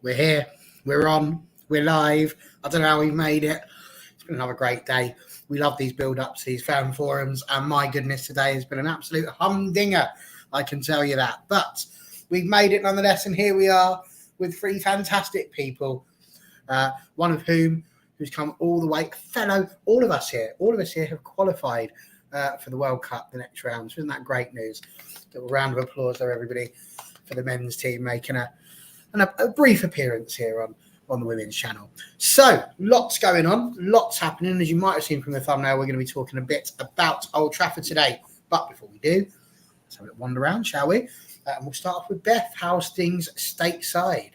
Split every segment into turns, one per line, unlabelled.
We're here. We're on. We're live. I don't know how we made it. It's been another great day. We love these build-ups, these fan forums, and my goodness, today has been an absolute humdinger. I can tell you that. But we've made it nonetheless, and here we are with three fantastic people. One of whom who's come all the way, all of us here have qualified for the World Cup, the next round. So isn't that great news? A little round of applause there, everybody, for the men's team making a brief appearance here on the women's channel. So lots going on, lots happening. As you might have seen from the thumbnail, we're going to be talking a bit about Old Trafford today. But before we do, let's have a little wander around, shall we? And we'll start off with Beth. How's things stateside?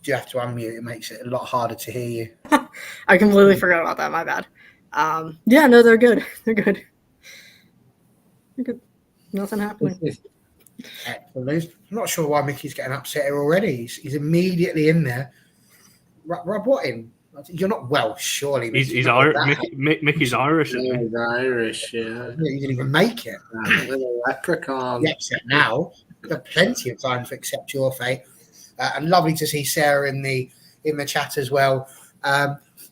Do you have to unmute? It makes it a lot harder to hear you.
I completely forgot about that. My bad. Yeah, no, they're good. They're good. Nothing happening.
Excellent. I'm not sure why Mickey's getting upset here already. He's immediately in there. Rub what in? You're not Welsh, surely. Mickey.
He's Irish. Mickey's Irish, isn't he?
He's Irish, yeah.
You didn't even make it.
Little leprechaun.
Yeah, except now. You've got plenty of time to accept your fate. And lovely to see Sarah in the chat as well.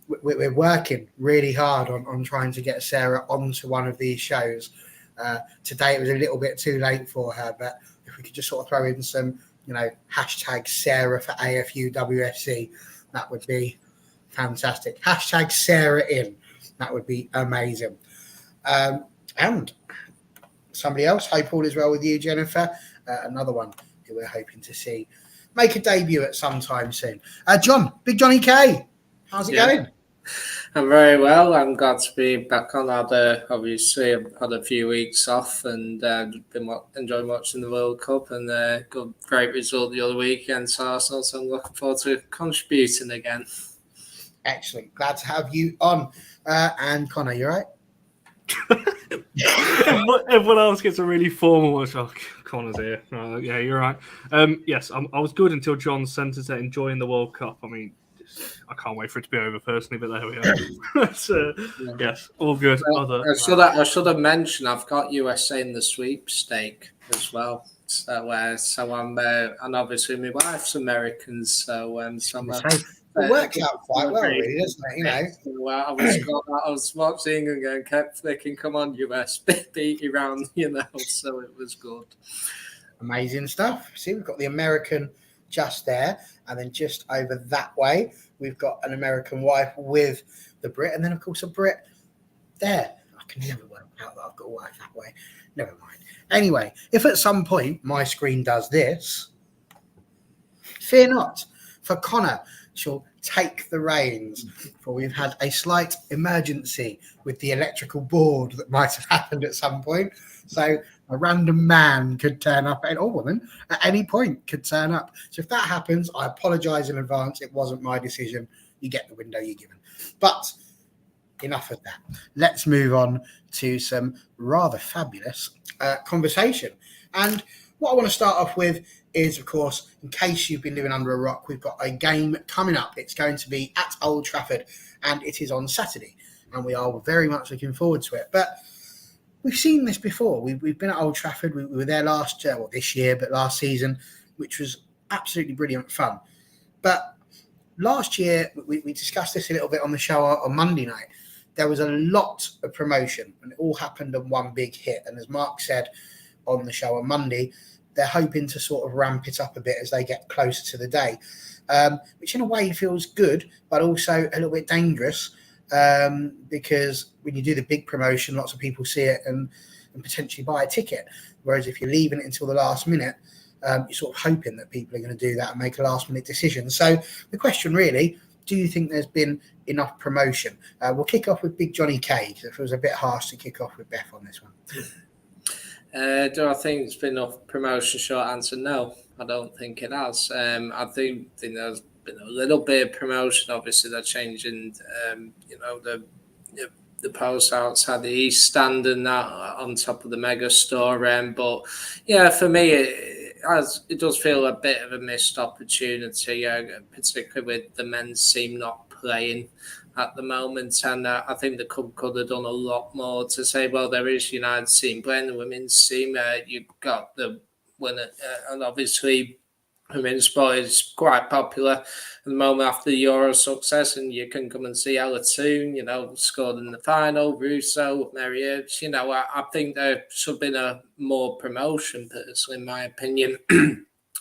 We're working really hard on trying to get Sarah onto one of these shows. Today it was a little bit too late for her, but if we could just sort of throw in some, hashtag Sarah for AFUWFC, that would be fantastic. Hashtag Sarah in, that would be amazing. And somebody else, hope all is well with you, Jennifer. Another one who we're hoping to see make a debut at some time soon. John, Big Johnny K, how's it going?
I'm very well. I'm glad to be back on. Obviously, I've had a few weeks off and been enjoying watching the World Cup and got a great result the other week against Arsenal. So I'm looking forward to contributing again.
Excellent. Glad to have you on. And Connor, you all right?
Everyone else gets a really formal. Connor's here. Yeah, you're right. Yes, I was good until John sent us enjoying the World Cup. I mean, I can't wait for it to be over personally, but there we are. So, yes, all good.
Well, I should have mentioned I've got USA in the sweepstake as well. So I'm and obviously my wife's American, so
it works out quite well, really, doesn't it?
Well, I was watching and kept flicking, come on, US, beat Iran, so it was good.
Amazing stuff. See, we've got the American just there, and then just over that way, we've got an American wife with the Brit, and then, of course, a Brit there. I can never work out that I've got a wife that way. Never mind. Anyway, if at some point my screen does this, fear not, for Connor shall take the reins, for we've had a slight emergency with the electrical board that might have happened at some point. So a random man could turn up, or woman, at any point could turn up. So if that happens, I apologise in advance. It wasn't my decision. You get the window you're given. But enough of that. Let's move on to some rather fabulous conversation. And what I want to start off with is, of course, in case you've been living under a rock, we've got a game coming up. It's going to be at Old Trafford, and it is on Saturday. And we are very much looking forward to it. But we've seen this before. We've been at Old Trafford. We were there this year, but last season, which was absolutely brilliant fun. But last year, we discussed this a little bit on the show on Monday night. There was a lot of promotion, and it all happened on one big hit. And as Mark said on the show on Monday, they're hoping to sort of ramp it up a bit as they get closer to the day, which in a way feels good, but also a little bit dangerous because when you do the big promotion, lots of people see it and potentially buy a ticket. Whereas if you're leaving it until the last minute, you're sort of hoping that people are going to do that and make a last minute decision. So the question really, do you think there's been enough promotion? We'll kick off with Big Johnny K, because it was a bit harsh to kick off with Beth on this one.
Do I think it's been enough promotion? Short answer, no. I don't think it has. I think there's been a little bit of promotion. Obviously, they're changing, the post outside the East Stand and that on top of the mega store. But yeah, for me, it does feel a bit of a missed opportunity, particularly with the men's team not playing at the moment. And I think the club could have done a lot more to say, well, there is United team playing the women's team. You've got the win it. And obviously, women's sport is quite popular at the moment after the Euro success, and you can come and see Ella Toon, scored in the final, Russo, Mary Earps. I think there should have been a more promotion, personally, in my opinion.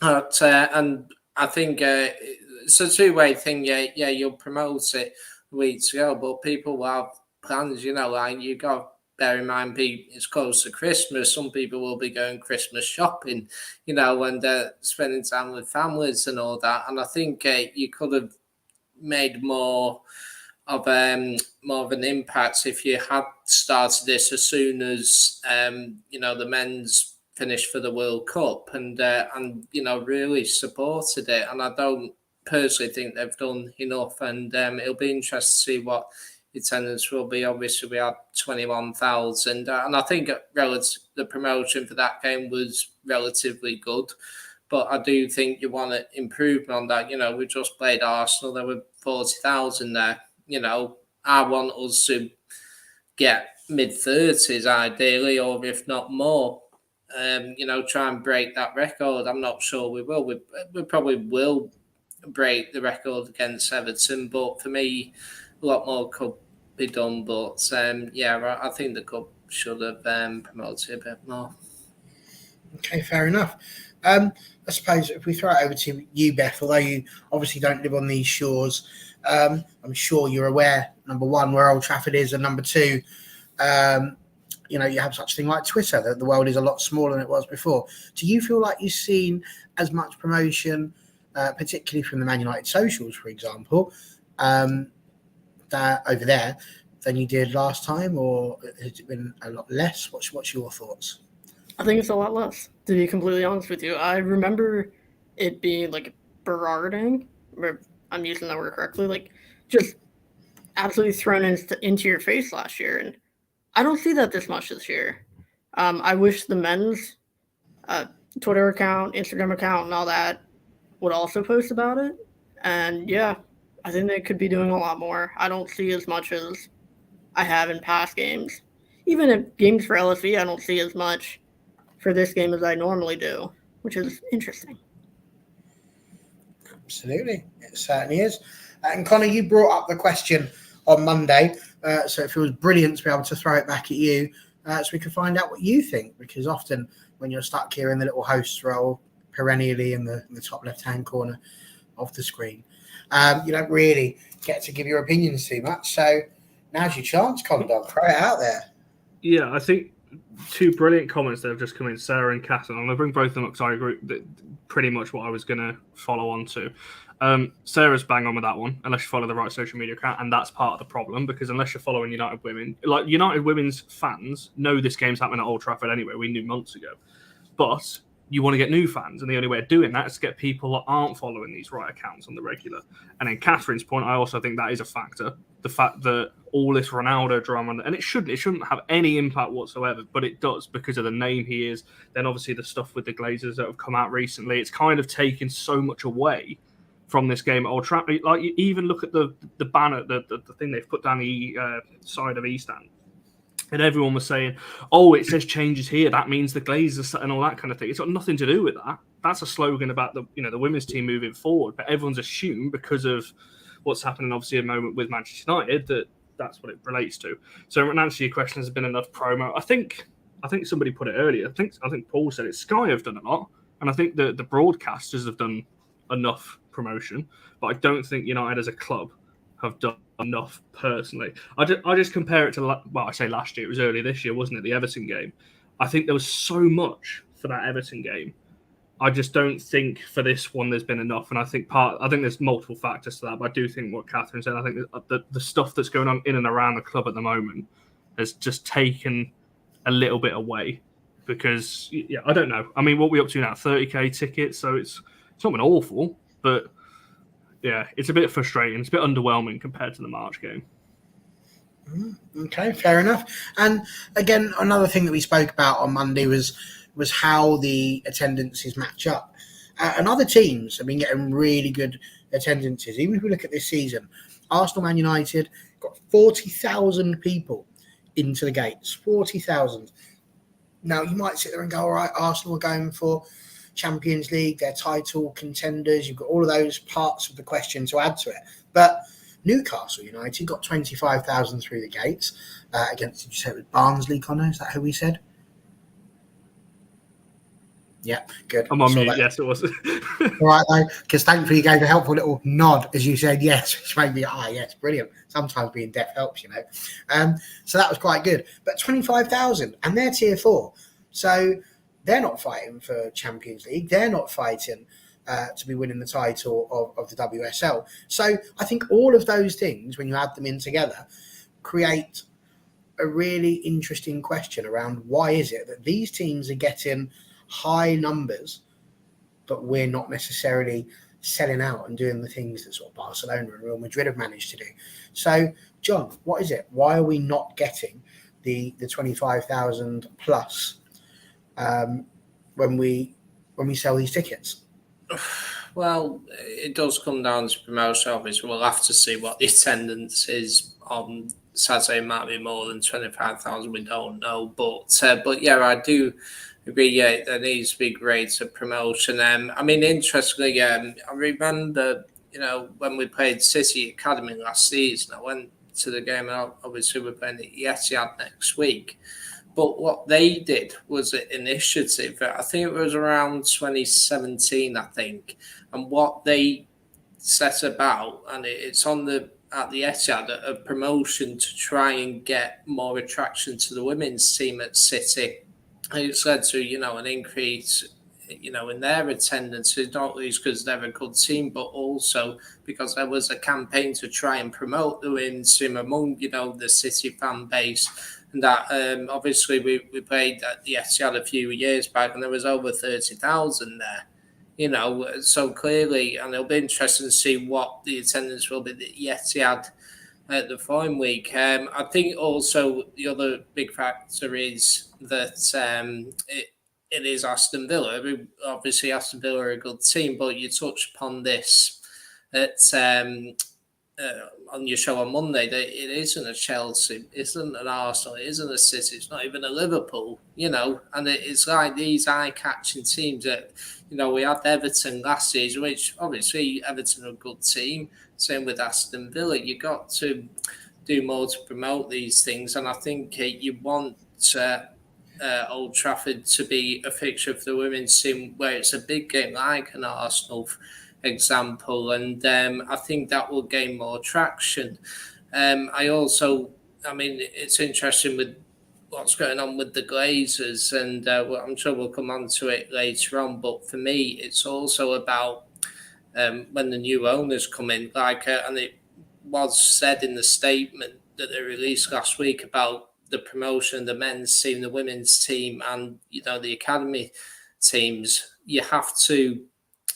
And I think it's a two-way thing. Yeah, you'll promote it weeks ago, but people will have plans, like you got bear in mind, it's close to Christmas. Some people will be going Christmas shopping, and spending time with families and all that. And I think you could have made more of an impact if you had started this as soon as the men's finished for the World Cup and really supported it. And I don't personally think they've done enough. And it'll be interesting to see what attendance will be. Obviously, we had 21,000, and I think the promotion for that game was relatively good. But I do think you want an improvement on that. We just played Arsenal; there were 40,000 there. I want us to get mid-30s ideally, or if not more. Try and break that record. I'm not sure we will. We probably will break the record against Everton, but for me, a lot more could be done, but I think the cup should have promoted a bit more.
Okay, fair enough. I suppose if we throw it over to you, Beth, although you obviously don't live on these shores, I'm sure you're aware, number one, where Old Trafford is, and number two, you have such a thing like Twitter, that the world is a lot smaller than it was before. Do you feel like you've seen as much promotion, particularly from the Man United socials, for example, that over there than you did last time, or has it been a lot less? What's your thoughts?
I think it's a lot less, to be completely honest with you. I remember it being like Berarding, or I'm using that word correctly, like just absolutely thrown into your face last year, and I don't see that this much this year. I wish the men's Twitter account, Instagram account, and all that would also post about it. And yeah, I think they could be doing a lot more. I don't see as much as I have in past games. Even in games for LSE, I don't see as much for this game as I normally do, which is interesting.
Absolutely. It certainly is. And Connor, you brought up the question on Monday, so it feels brilliant to be able to throw it back at you so we can find out what you think, because often when you're stuck here in the little host role, perennially in the top left-hand corner of the screen, you don't really get to give your opinions too much. So now's your chance, Condor. Throw it out there.
Yeah, I think two brilliant comments that have just come in, Sarah and Kat, and I'm going to bring both of them up because I agree that pretty much what I was going to follow on to. Sarah's bang on with that one, unless you follow the right social media account, and that's part of the problem, because unless you're following United Women, like United Women's fans know this game's happening at Old Trafford anyway, we knew months ago. But you want to get new fans, and the only way of doing that is to get people that aren't following these right accounts on the regular. And in Catherine's point, I also think that is a factor. The fact that all this Ronaldo drama, and it shouldn't have any impact whatsoever, but it does because of the name he is. Then obviously the stuff with the Glazers that have come out recently, it's kind of taken so much away from this game at Old Trafford. Like, you even look at the banner, the thing they've put down the side of East End. And everyone was saying, oh, it says changes here. That means the Glazers and all that kind of thing. It's got nothing to do with that. That's a slogan about the women's team moving forward. But everyone's assumed, because of what's happening, obviously, at the moment with Manchester United, that that's what it relates to. So, in answer to your question, has been enough promo. I think somebody put it earlier. I think Paul said it. Sky have done a lot, and I think the broadcasters have done enough promotion. But I don't think United as a club have done enough personally. I just compare it to, I say last year, it was early this year, wasn't it, the Everton game? I think there was so much for that Everton game. I just don't think for this one there's been enough, and I think there's multiple factors to that, but I do think what Catherine said, I think the stuff that's going on in and around the club at the moment has just taken a little bit away, because, I don't know. I mean, what are we up to now? 30k tickets, so it's not been awful, but yeah, it's a bit frustrating. It's a bit underwhelming compared to the March game.
Okay, fair enough. And again, another thing that we spoke about on Monday was how the attendances match up. And other teams have been getting really good attendances. Even if we look at this season, Arsenal, Man United got 40,000 people into the gates. 40,000. Now, you might sit there and go, all right, Arsenal are going for Champions League, they're title contenders. You've got all of those parts of the question to add to it. But Newcastle United got 25,000 through the gates against, did you say it was Barnsley, Connor? Is that who we said? Yeah, good.
I'm on
Saw
mute.
that.
Yes, it was.
All right, though, because thankfully you gave a helpful little nod as you said yes, which made me, yes, brilliant. Sometimes being deaf helps, So that was quite good. But 25,000, and they're tier 4. So they're not fighting for Champions League. They're not fighting to be winning the title of the WSL. So I think all of those things, when you add them in together, create a really interesting question around why is it that these teams are getting high numbers, but we're not necessarily selling out and doing the things that sort of Barcelona and Real Madrid have managed to do. So, John, what is it? Why are we not getting the 25,000 plus when we sell these tickets?
Well, it does come down to promotion. Obviously, we'll have to see what the attendance is on Saturday. It might be more than 25,000. We don't know, but yeah, I do agree. Yeah, there needs to be greater promotion. I mean, interestingly, I remember, when we played City Academy last season, I went to the game, and obviously we're playing at Etihad next week. But what they did was an initiative. I think it was around 2017, I think, and what they set about, and it's at the Etihad, a promotion to try and get more attraction to the women's team at City. And it's led to, an increase, in their attendance. It's not least because they're a good team, but also because there was a campaign to try and promote the women's team among, the City fan base. And that obviously we played at the Etihad a few years back, and there was over 30,000 there. So clearly, and it'll be interesting to see what the attendance will be at the Etihad at the following week. I think also the other big factor is that it is Aston Villa. I mean, obviously, Aston Villa are a good team, but you touched upon this on your show on Monday, that it isn't a Chelsea, it isn't an Arsenal, it isn't a City, it's not even a Liverpool, and it's like these eye-catching teams that, we had Everton last season, which obviously Everton are a good team, same with Aston Villa. You got to do more to promote these things, and I think you want Old Trafford to be a fixture for the women's team where it's a big game like an Arsenal example, and I think that will gain more traction. It's interesting with what's going on with the Glazers, and I'm sure we'll come on to it later on, but for me it's also about when the new owners come in, and it was said in the statement that they released last week about the promotion of the men's team, the women's team, and the academy teams. You have to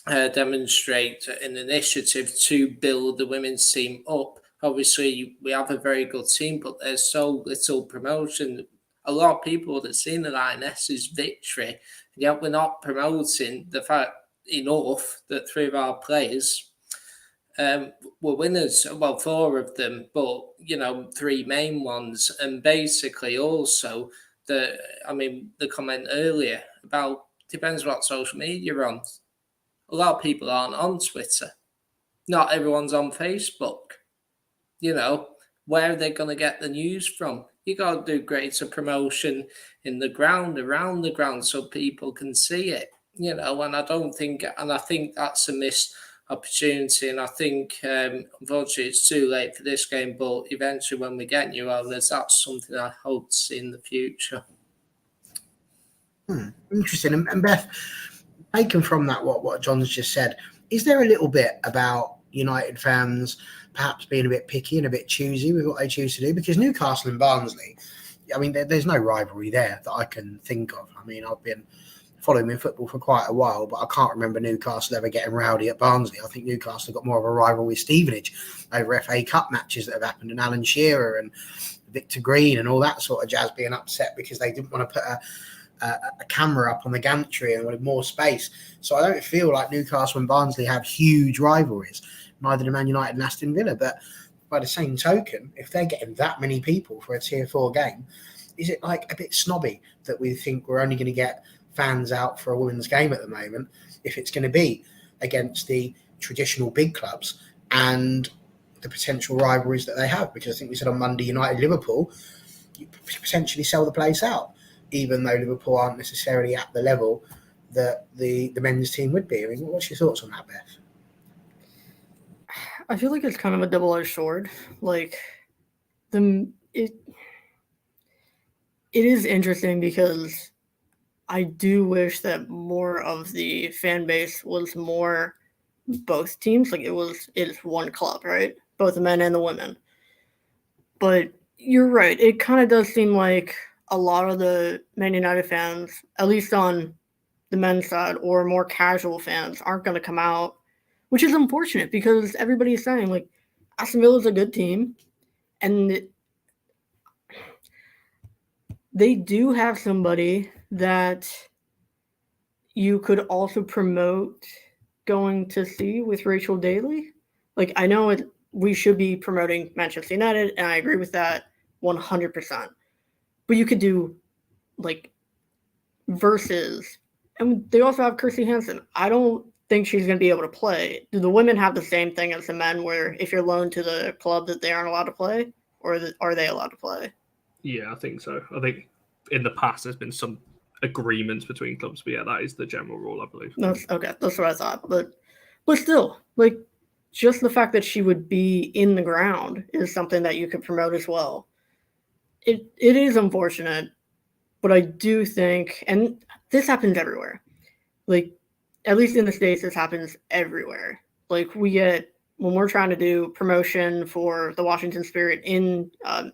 demonstrate an initiative to build the women's team up. Obviously, we have a very good team, but there's so little promotion. A lot of people would have seen the Lionesses' victory, yet we're not promoting the fact enough that 3 of our players were winners. Well, 4 of them, but 3 main ones, and basically also the comment earlier about depends what social media you're on. A lot of people aren't on Twitter. Not everyone's on Facebook. Where are they going to get the news from? You got to do greater promotion in the ground, around the ground, so people can see it. And I think that's a missed opportunity. And I think, unfortunately, it's too late for this game. But eventually, when we get new owners, that's something I hope to see in the future.
Interesting. And Beth, taken from that, what John's just said, is there a little bit about United fans perhaps being a bit picky and a bit choosy with what they choose to do? Because Newcastle and Barnsley, there's no rivalry there that I can think of. I've been following in football for quite a while, but I can't remember Newcastle ever getting rowdy at Barnsley. I think Newcastle got more of a rival with Stevenage over FA Cup matches that have happened, and Alan Shearer and Victor Green and all that sort of jazz being upset because they didn't want to put a camera up on the gantry and wanted more space. So I don't feel like Newcastle and Barnsley have huge rivalries, neither do Man United and Aston Villa. But by the same token, if they're getting that many people for a tier 4 game, is it like a bit snobby that we think we're only going to get fans out for a women's game at the moment if it's going to be against the traditional big clubs and the potential rivalries that they have. Because I think we said on Monday, United Liverpool, you potentially sell the place out, even though Liverpool aren't necessarily at the level that the men's team would be. I mean, what's your thoughts on that, Beth?
I feel like it's kind of a double-edged sword. Like, it is interesting because I do wish that more of the fan base was more both teams. Like, it's one club, right? Both the men and the women. But you're right. It kind of does seem like a lot of the Man United fans, at least on the men's side, or more casual fans, aren't going to come out, which is unfortunate because everybody's saying, like, Aston Villa's a good team, and they do have somebody that you could also promote going to see with Rachel Daly. Like, I know we should be promoting Manchester United, and I agree with that 100%. But you could do, like, versus, and they also have Kirsty Hansen. I don't think she's going to be able to play. Do the women have the same thing as the men, where if you're loaned to the club that they aren't allowed to play, or are they allowed to play?
Yeah, I think so. I think in the past there's been some agreements between clubs, but yeah, that is the general rule, I believe.
That's what I thought. But still, like, just the fact that she would be in the ground is something that you could promote as well. It is unfortunate, but I do think, and this happens everywhere. Like, at least in the States, this happens everywhere. Like, when we're trying to do promotion for the Washington Spirit in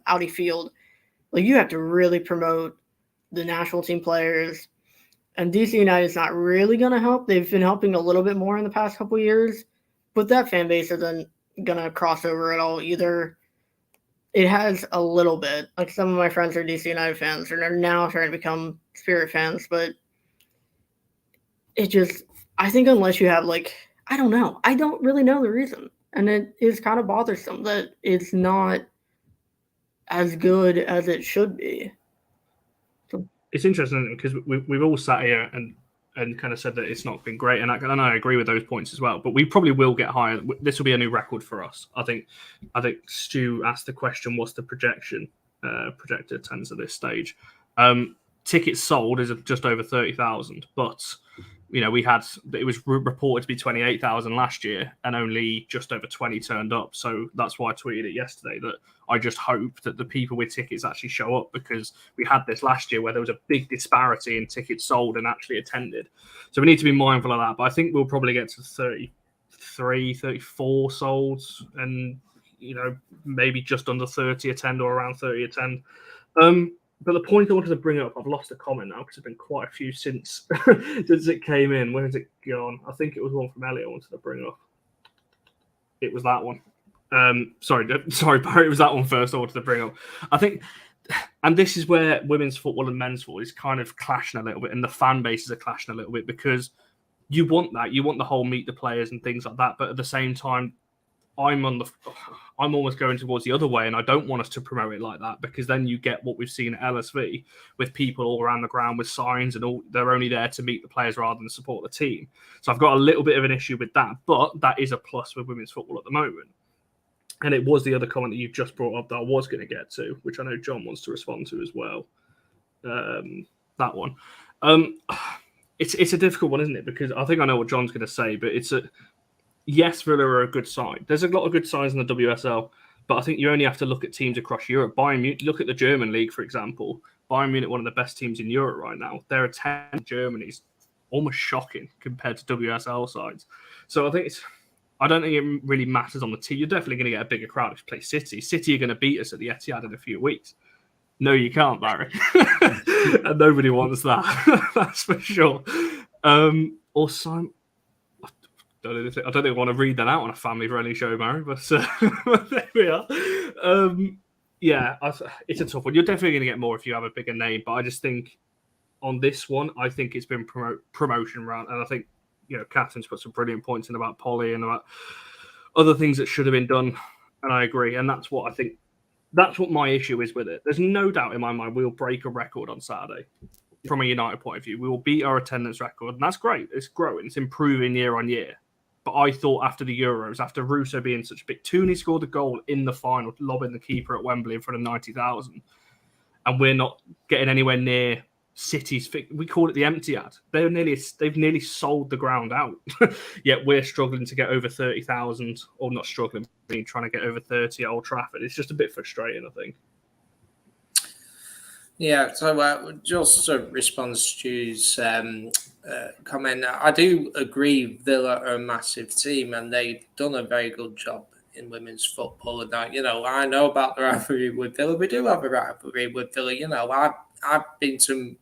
Audi Field, like, you have to really promote the national team players. And DC United's not really going to help. They've been helping a little bit more in the past couple of years, but that fan base isn't going to cross over at all either. It has a little bit. Like, some of my friends are DC United fans, and they're now trying to become Spirit fans, but I think unless you have, like, I don't know. I don't really know the reason. And it is kind of bothersome that it's not as good as it should be.
It's interesting because we've all sat here and kind of said that it's not been great, and I agree with those points as well. But we probably will get higher. This will be a new record for us. I think Stu asked the question, "What's the projected attendance at this stage?" Tickets sold is just over 30,000, but it was reported to be 28,000 last year, and only just over 20 turned up. So that's why I tweeted it yesterday, that I just hope that the people with tickets actually show up, because we had this last year where there was a big disparity in tickets sold and actually attended. So we need to be mindful of that. But I think we'll probably get to 33, 34 sold, and maybe just under 30 attend, or around 30 attend. But the point I wanted to bring up, I've lost a comment now because there's been quite a few since it came in. Where has it gone? I think it was one from Elliot I wanted to bring up. It was that one. Sorry, Barry. It was that one first I wanted to bring up. I think, and this is where women's football and men's football is kind of clashing a little bit, and the fan bases are clashing a little bit, because you want that. You want the whole meet the players and things like that. But at the same time, I'm almost going towards the other way, and I don't want us to promote it like that, because then you get what we've seen at LSV with people all around the ground with signs and all. They're only there to meet the players rather than support the team. So I've got a little bit of an issue with that, but that is a plus with women's football at the moment. And it was the other comment that you've just brought up that I was going to get to, which I know John wants to respond to as well. That one. It's a difficult one, isn't it? Because I think I know what John's going to say, but yes, Villa are a good side. There's a lot of good sides in the WSL, but I think you only have to look at teams across Europe. Bayern Munich, look at the German league, for example. Bayern Munich, one of the best teams in Europe right now. Their attendance in Germany is almost shocking compared to WSL sides. So I don't think it really matters on the team. You're definitely going to get a bigger crowd if you play City. City are going to beat us at the Etihad in a few weeks. No, you can't, Barry. And nobody wants that. That's for sure. Or Simon. I don't think I want to read that out on a family-friendly show, Barry, but there we are. It's a tough one. You're definitely going to get more if you have a bigger name, but I just think on this one, I think it's been promotion round, and I think Catherine's put some brilliant points in about Polly and about other things that should have been done, and I agree. And that's what I think. That's what my issue is with it. There's no doubt in my mind we'll break a record on Saturday. from a United point of view. We will beat our attendance record, and that's great. It's growing. It's improving year on year. But I thought after the Euros, after Russo being such a big... Tooney scored a goal in the final, lobbing the keeper at Wembley in front of 90,000, and we're not getting anywhere near City's... We call it the empty ad. They've nearly sold the ground out. Yet we're struggling to get over 30,000, or not struggling, trying to get over 30 at Old Trafford. It's just a bit frustrating, I think.
Yeah, so just to respond to Stu's comment, I do agree Villa are a massive team and they've done a very good job in women's football. And that, I know about the rivalry with Villa. We do have a rivalry with Villa. I've been to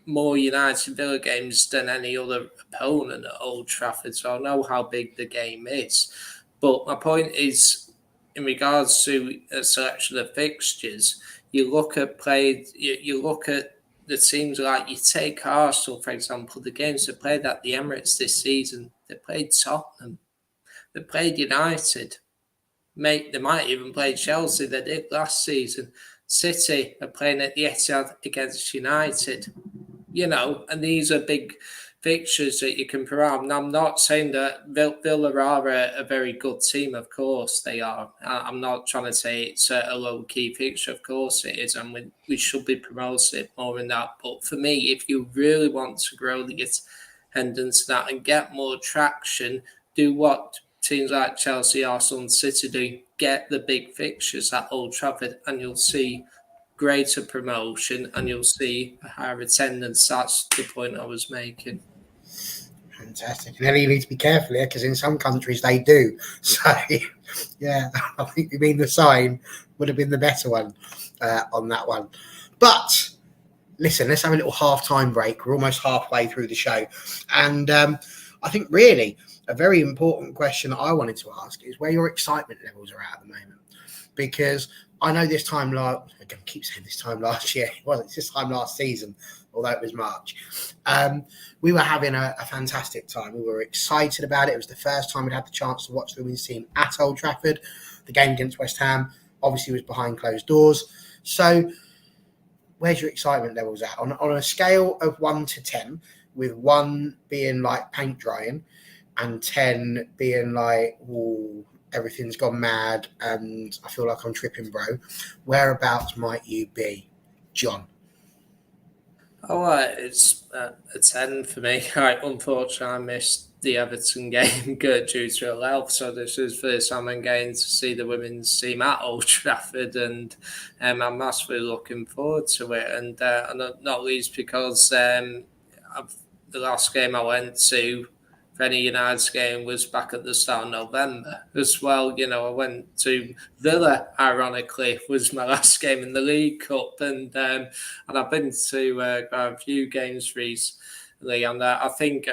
more United Villa games than any other opponent at Old Trafford, so I know how big the game is. But my point is, in regards to a selection of fixtures, you look at the teams like, you take Arsenal, for example, the games they played at the Emirates this season, they played Tottenham, they played United, they might even play Chelsea, they did last season. City are playing at the Etihad against United, and these are big fixtures that you can provide. And I'm not saying that Villa are a very good team. Of course they are. I'm not trying to say it's a low-key fixture. Of course it is, and we should be promoting it more than that. But for me, if you really want to grow the attendance that and get more traction, do what teams like Chelsea, Arsenal and City do. Get the big fixtures at Old Trafford and you'll see greater promotion and you'll see a higher attendance. That's the point I was making.
Fantastic. And then you need to be careful here because in some countries they do. So, yeah, I think you mean the sign would have been the better one on that one. But listen, let's have a little half-time break. We're almost halfway through the show. And I think really a very important question that I wanted to ask is where your excitement levels are at the moment. Because I know this time I keep saying this time last year. Well, it's this time last season, although it was March. We were having a fantastic time. We were excited about it. It was the first time we'd had the chance to watch the women's team at Old Trafford. The game against West Ham obviously was behind closed doors. So where's your excitement levels at? On a scale of 1 to 10, with 1 being like paint drying and 10 being like, ooh, everything's gone mad and I feel like I'm tripping, bro. Whereabouts might you be, John?
It's a 10 for me. Unfortunately, I missed the Everton game due to ill health, so this is the first time I'm getting to see the women's team at Old Trafford, and I'm massively looking forward to it. And not least because the last game I went to for any United game was back at the start of November as well. I went to Villa, ironically, was my last game in the League Cup. And I've been to a few games recently. And I think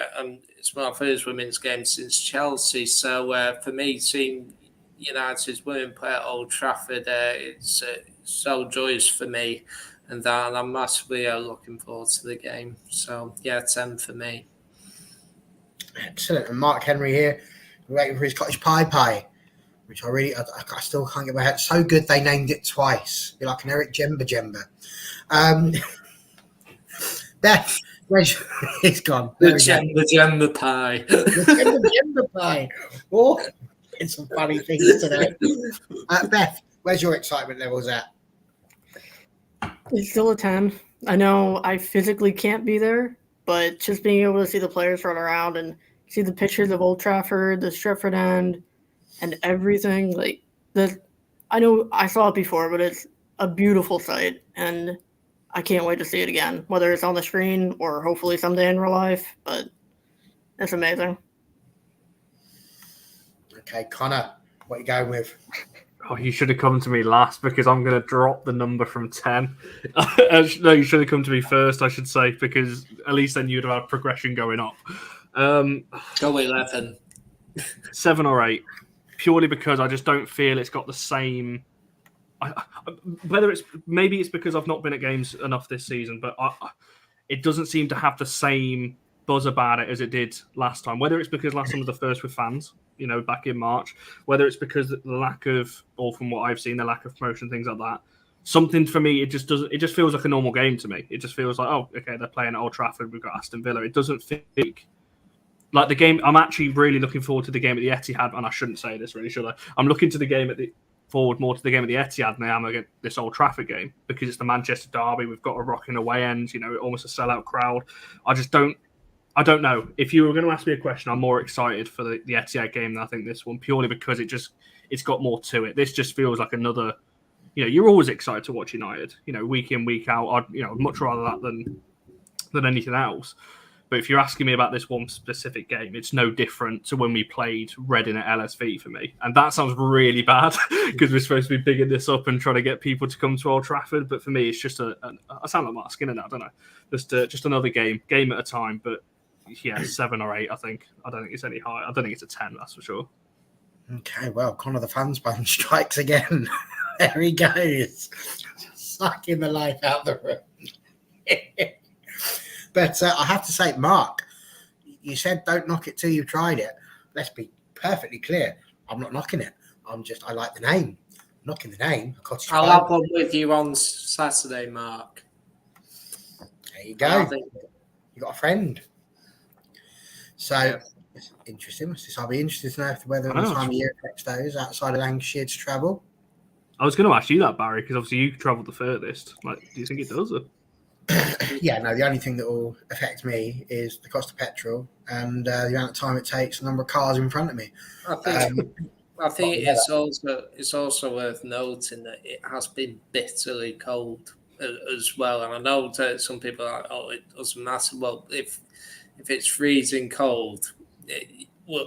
it's my first women's game since Chelsea. So for me, seeing United's women play at Old Trafford, it's so joyous for me. And I'm massively looking forward to the game. So, yeah, 10 for me.
Excellent. And Mark Henry here, waiting for his cottage pie, which I still can't get my head. So good they named it twice. You're like an Eric Jemba. Beth, he's gone.
The Jemba pie.
The Jemba pie. Oh, it's some funny things today. Beth, where's your excitement levels at?
It's still a 10. I know I physically can't be there, but just being able to see the players run around and see the pictures of Old Trafford, the Stretford End, and everything, I know I saw it before, but it's a beautiful sight, and I can't wait to see it again, whether it's on the screen or hopefully someday in real life, but it's amazing.
Okay, Connor, what are you going with?
Oh, you should have come to me last because I'm going to drop the number from 10. No, you should have come to me first, I should say, because at least then you'd have had progression going up.
Go 11.
7 or 8, purely because I just don't feel it's got the same. Maybe it's because I've not been at games enough this season, but it doesn't seem to have the same buzz about it as it did last time. Whether it's because last time was the first with fans, back in March, whether it's because the lack of, or from what I've seen, the lack of promotion, things like that. something for me, it just doesn't. It just feels like a normal game to me. It just feels like, oh, okay, they're playing at Old Trafford. We've got Aston Villa. It doesn't feel like the game. I'm actually really looking forward to the game at the Etihad, and I shouldn't say this, really, should I? I'm looking to the game forward more to the game at the Etihad than I am against this Old Trafford game, because it's the Manchester derby. We've got a rocking away end, almost a sellout crowd. I don't know. If you were going to ask me a question, I'm more excited for the Etihad game than I think this one, purely because it's got more to it. This just feels like another. You're always excited to watch United. Week in, week out. I'd much rather that than anything else. But if you're asking me about this one specific game, it's no different to when we played Reading at LSV for me. And that sounds really bad because we're supposed to be bigging this up and trying to get people to come to Old Trafford. But for me, it's just I sound like Mark Skinner now, don't I? Just another game at a time. But yeah, 7 or 8, I think. I don't think it's any higher. I don't think it's a 10, that's for sure.
Okay, well, Connor the fan sponge strikes again. There he goes. Sucking the life out of the room. But I have to say, Mark, you said don't knock it till you've tried it. Let's be perfectly clear. I'm not knocking it. I like the name. I'm knocking the name.
I'll have one with you on Saturday, Mark.
There you go. You got a friend. So, yeah. It's interesting. I'll be interested to know whether the time of year affects those outside of Lancashire to travel.
I was going to ask you that, Barry, because obviously you travelled the furthest. Do you think it does? Or?
Yeah, no, the only thing that will affect me is the cost of petrol and the amount of time it takes, the number of cars in front of me.
I think it's also worth noting that it has been bitterly cold as well. And I know that some people are like, oh, it doesn't matter. Well, if it's freezing cold,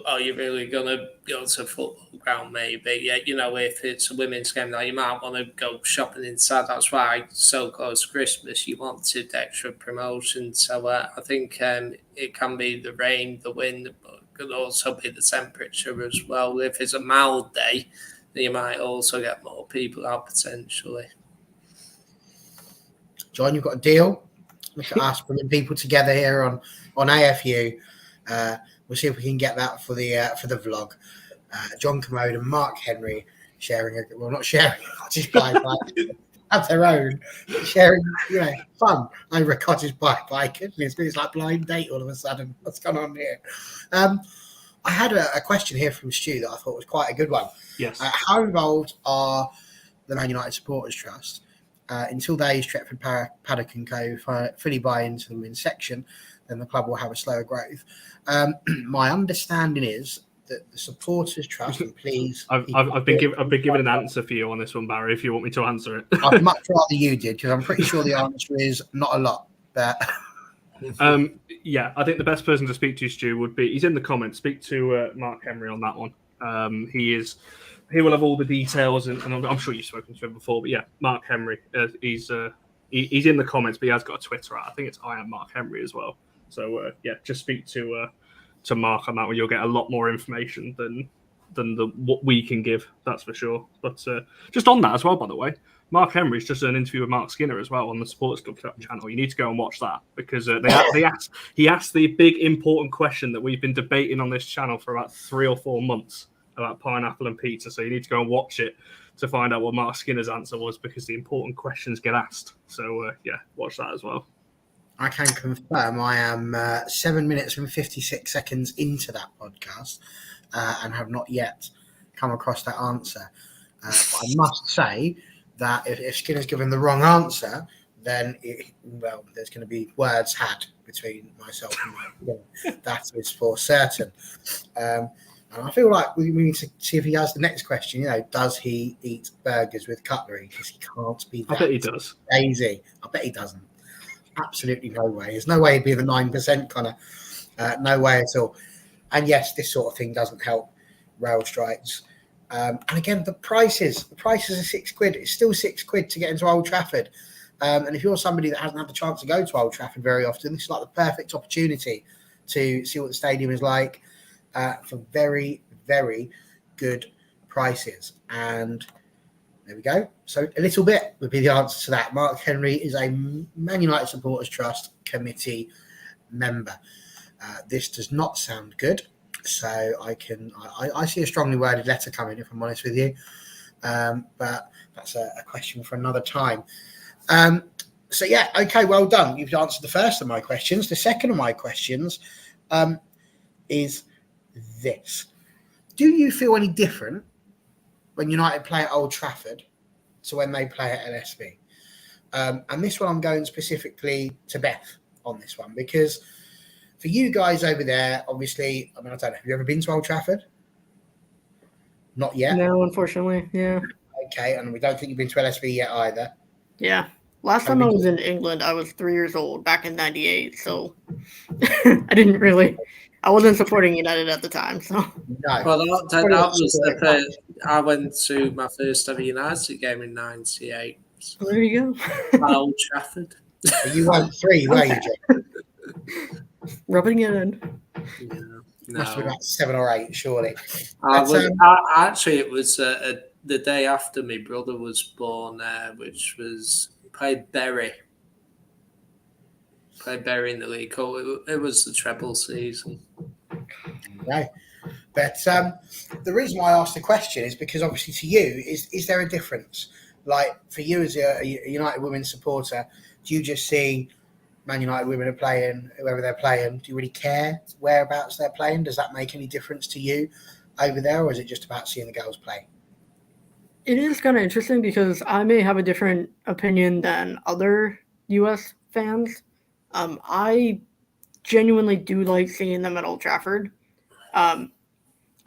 are you really going to go to a football ground? Maybe, yeah. If it's a women's game, now you might want to go shopping inside. That's why so close to Christmas, you wanted extra promotion. So I think it can be the rain, the wind, but it could also be the temperature as well. If it's a mild day, then you might also get more people out potentially.
John, you've got a deal. Look at us bringing people together here on AFU. We'll see if we can get that for the vlog. John Commode and Mark Henry not sharing a cottage pie bike, have their own, sharing fun over a cottage pie bike. It's like blind date all of a sudden. What's going on here? I had a question here from Stu that I thought was quite a good one.
Yes.
How involved are the Man United Supporters Trust? Until they, Stretford, Paddock and Co. fully buy into them in section, then the club will have a slower growth. My understanding is that the Supporters Trust, and please...
I've been given an answer for you on this one, Barry, if you want me to answer it.
I'd much rather you did, because I'm pretty sure the answer is not a lot. But
yeah, I think the best person to speak to, Stu, would be... He's in the comments. Speak to Mark Henry on that one. He will have all the details, and I'm sure you've spoken to him before. But yeah, Mark Henry, he's in the comments, but he has got a Twitter. I think it's I am Mark Henry as well. So yeah, just speak to Mark on that one. You'll get a lot more information than what we can give. That's for sure. But just on that as well, by the way, Mark Henry's just done an interview with Mark Skinner as well on the Sports Club channel. You need to go and watch that because he asked the big important question that we've been debating on this channel for about 3 or 4 months about pineapple and pizza. So you need to go and watch it to find out what Mark Skinner's answer was, because the important questions get asked. So yeah, watch that as well.
I can confirm I am 7 minutes and 56 seconds into that podcast and have not yet come across that answer. But I must say that if Skinner's given the wrong answer, then there's going to be words had between myself and Mike. That is for certain. And I feel like we need to see if he has the next question. Does he eat burgers with cutlery? Because he can't be that.
I bet he does.
Lazy. I bet he doesn't. Absolutely no way. There's no way he'd be the 9% kind of. No way at all. And yes, this sort of thing doesn't help rail strikes. And again, the prices are £6. It's still £6 to get into Old Trafford. And if you're somebody that hasn't had the chance to go to Old Trafford very often, this is like the perfect opportunity to see what the stadium is like. For very, very good prices. And there we go. So a little bit would be the answer to that. Mark Henry is a Man United Supporters Trust committee member. This does not sound good. So I see a strongly worded letter coming, if I'm honest with you. But that's a question for another time. So yeah, okay, well done. You've answered the first of my questions. The second of my questions is this: do you feel any different when United play at Old Trafford to when they play at LSV? And this one I'm going specifically to Beth on this one, because for you guys over there, obviously, I mean, I don't know, have you ever been to Old Trafford? Not yet.
No, unfortunately, yeah.
Okay, and we don't think you've been to LSV yet either.
Yeah. Last time I was in England, I was 3 years old back in '98, so I wasn't supporting United at the time, so.
No.
Well, that was the first. I went to my first ever United game in '98.
So there you go.
At Old Trafford.
You weren't 3, were you, John?
Rubbing it in.
Yeah, no.
Must have been about 7 or 8, surely.
Actually, it was the day after my brother was born, which was played Bury. Played Bury in the league. It was the treble season.
Right. But the reason why I asked the question is because obviously to you, is there a difference? Like for you as a United Women's supporter, do you just see Man United women are playing, whoever they're playing? Do you really care whereabouts they're playing? Does that make any difference to you over there, or is it just about seeing the girls play?
It is kind of interesting because I may have a different opinion than other US fans. I genuinely do like seeing them at Old Trafford. I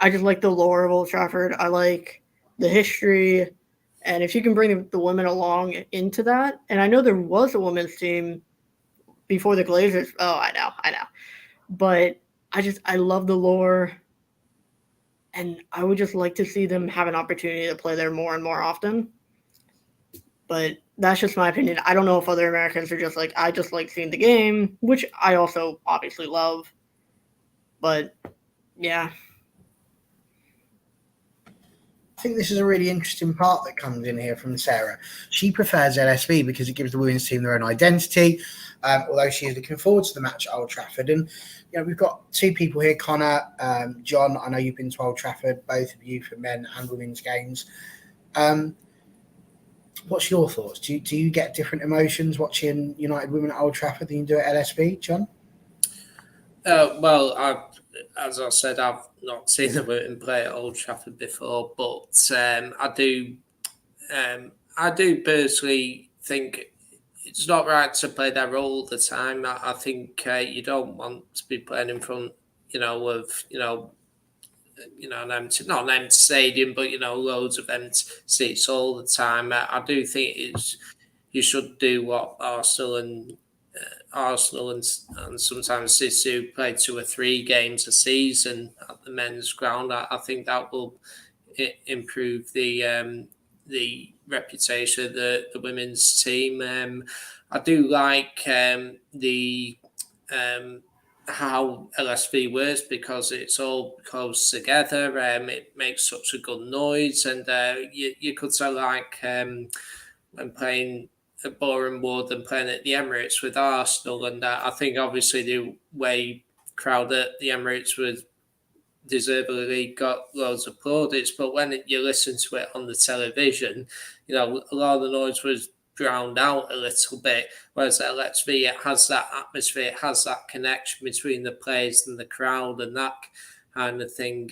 just like the lore of Old Trafford. I like the history. And if you can bring the women along into that, and I know there was a women's team before the Glazers. Oh, I know. But I love the lore. And I would just like to see them have an opportunity to play there more and more often. But that's just my opinion. I don't know if other Americans are just like, I just like seeing the game, which I also obviously love. But yeah.
I think this is a really interesting part that comes in here from Sarah. She prefers LSV because it gives the women's team their own identity, although she is looking forward to the match at Old Trafford. And we've got 2 people here, Connor, John. I know you've been to Old Trafford, both of you, for men and women's games. What's your thoughts? Do you get different emotions watching United Women at Old Trafford than you do at LSV, John?
Well, as I said, I've not seen the women play at Old Trafford before, but I do personally think it's not right to play there all the time. I think you don't want to be playing in front, of an empty, not an empty stadium, but loads of empty seats all the time. I do think you should do what Arsenal and sometimes City play 2 or 3 games a season at the men's ground. I think that will improve the reputation of the women's team. I do like the how LSV works because it's all close together. It makes such a good noise, and you could say like when playing at Boreham Wood and playing at the Emirates with Arsenal, and I think obviously the way crowd at the Emirates was deservedly got loads of plaudits, but when you listen to it on the television, a lot of the noise was drowned out a little bit, whereas at LSV it has that atmosphere, it has that connection between the players and the crowd and that kind of thing.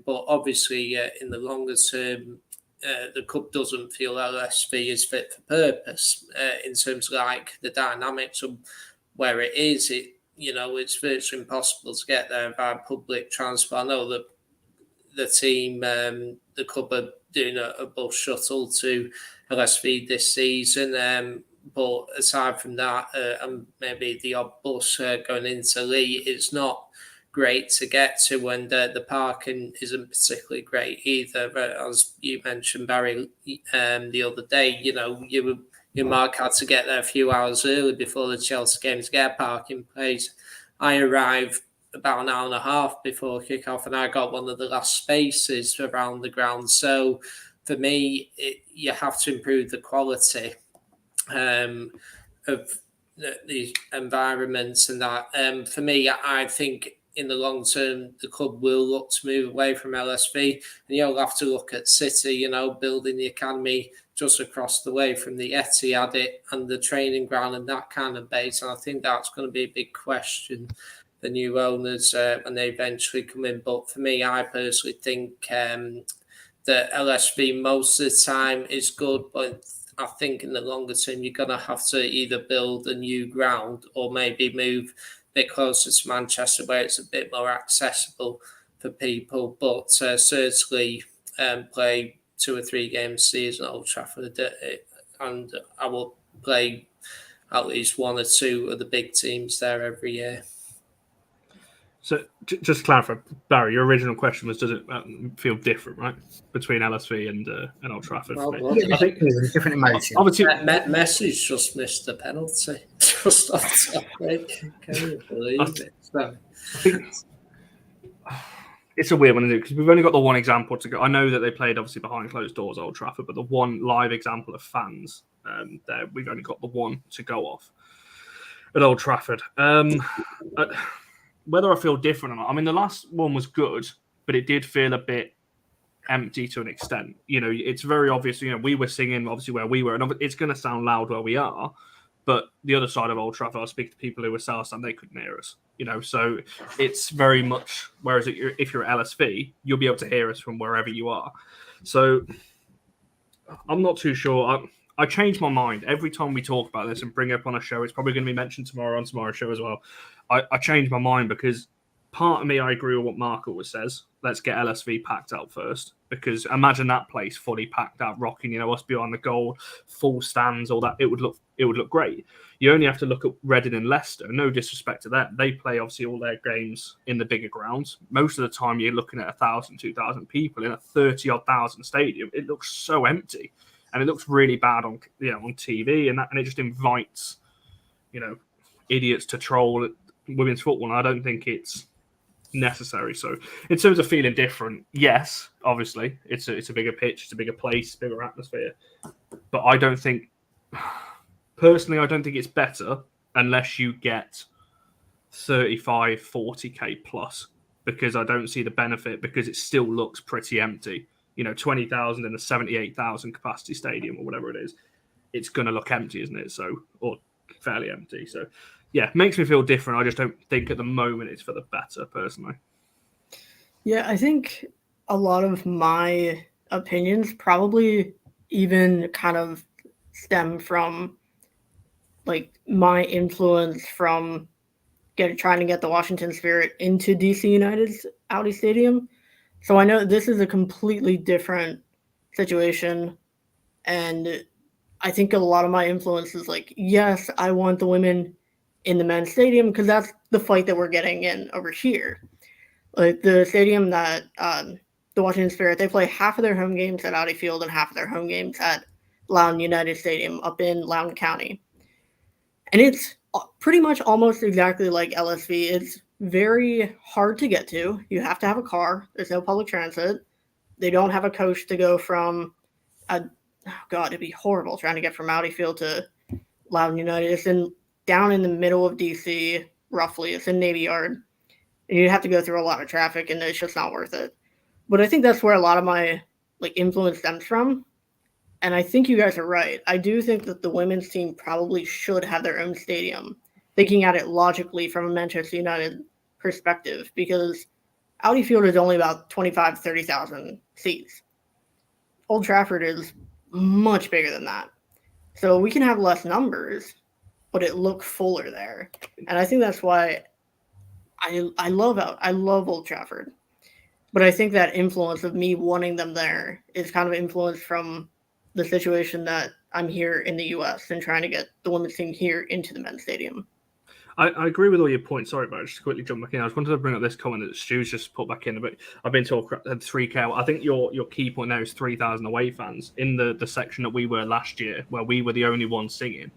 But obviously in the longer term, the club doesn't feel LSV is fit for purpose in terms of like the dynamics of where it is. It's virtually impossible to get there by public transport. I know that the team, the club are doing a bus shuttle to LSV this season. But aside from that, and maybe the odd bus going into Lee, it's not great to get to, and the parking isn't particularly great either. As you mentioned, Barry, the other day, you Mark had to get there a few hours early before the Chelsea game to get a parking place. I arrived about an hour and a half before kickoff, and I got one of the last spaces around the ground. So for me, you have to improve the quality of the environments and that. For me, I think in the long term, the club will look to move away from LSV, and you'll have to look at City, building the academy just across the way from the Etihad and the training ground and that kind of base. And I think that's going to be a big question for new owners when they eventually come in. But for me, I personally think that LSV most of the time is good, but I think in the longer term, you're going to have to either build a new ground or maybe move a bit closer to Manchester where it's a bit more accessible for people. But certainly play 2 or 3 games a season at Old Trafford, and I will play at least 1 or 2 of the big teams there every year.
So just to clarify, Barry, your original question was, does it feel different, right, between LSV and Old Trafford?
Well,
I think
different emotions.
Obviously,
Messi's just missed the penalty. Just off topic. Can you believe it? So,
I think it's a weird one, isn't it? Because we've only got the one example to go. I know that they played obviously behind closed doors at Old Trafford, but the one live example of fans there, we've only got the one to go off at Old Trafford. Whether I feel different or not, I mean, the last one was good, but it did feel a bit empty to an extent. It's very obvious. We were singing obviously where we were, and it's going to sound loud where we are. But the other side of Old Trafford, I speak to people who were Southstand, they couldn't hear us. So it's very much. Whereas if you're at LSV, you'll be able to hear us from wherever you are. So I'm not too sure. I change my mind every time we talk about this and bring it up on a show. It's probably going to be mentioned tomorrow on tomorrow's show as well. I change my mind because part of me, I agree with what Mark always says. Let's get LSV packed out first, because imagine that place fully packed out, rocking, us behind the goal, full stands, all that. It would look great. You only have to look at Reading and Leicester. No disrespect to them. They play obviously all their games in the bigger grounds. Most of the time you're looking at 1,000, 2,000 people in a 30-odd thousand stadium. It looks so empty. And it looks really bad on TV, and it just invites, idiots to troll women's football. And I don't think it's necessary. So, in terms of feeling different, yes, obviously, it's a bigger pitch, it's a bigger place, bigger atmosphere. But I don't think, personally, it's better unless you get 35, 40k plus, because I don't see the benefit, because it still looks pretty empty. 20,000 in a 78,000 capacity stadium or whatever it is, it's going to look empty, isn't it? So, or fairly empty. So, yeah, makes me feel different. I just don't think at the moment it's for the better, personally.
Yeah, I think a lot of my opinions probably even kind of stem from like my influence from trying to get the Washington Spirit into DC United's Audi Stadium. So I know this is a completely different situation, and I think a lot of my influence is like, yes, I want the women in the men's stadium because that's the fight that we're getting in over here. Like the stadium that the Washington Spirit, they play half of their home games at Audi Field and half of their home games at Loudoun United Stadium up in Loudoun County. And it's pretty much almost exactly like LSV. It's very hard to get to. You have to have a car. There's no public transit. They don't have a coach to go from, it'd be horrible trying to get from Audi Field to Loudoun United. It's down in the middle of DC, roughly. It's in Navy Yard. And you have to go through a lot of traffic, and it's just not worth it. But I think that's where a lot of my influence stems from. And I think you guys are right. I do think that the women's team probably should have their own stadium, thinking at it logically from a Manchester United perspective, because Audi Field is only about 25,000, 30,000 seats. Old Trafford is much bigger than that. So we can have less numbers, but it looks fuller there. And I think that's why I love Old Trafford. But I think that influence of me wanting them there is kind of influenced from the situation that I'm here in the U.S. and trying to get the women's team here into the men's stadium.
I agree with all your points. Sorry, but just to quickly jump back in. I just wanted to bring up this comment that Stu's just put back in. But I've been told 3K. I think your key point now is 3,000 away fans. In the section that we were last year, where we were the only ones singing,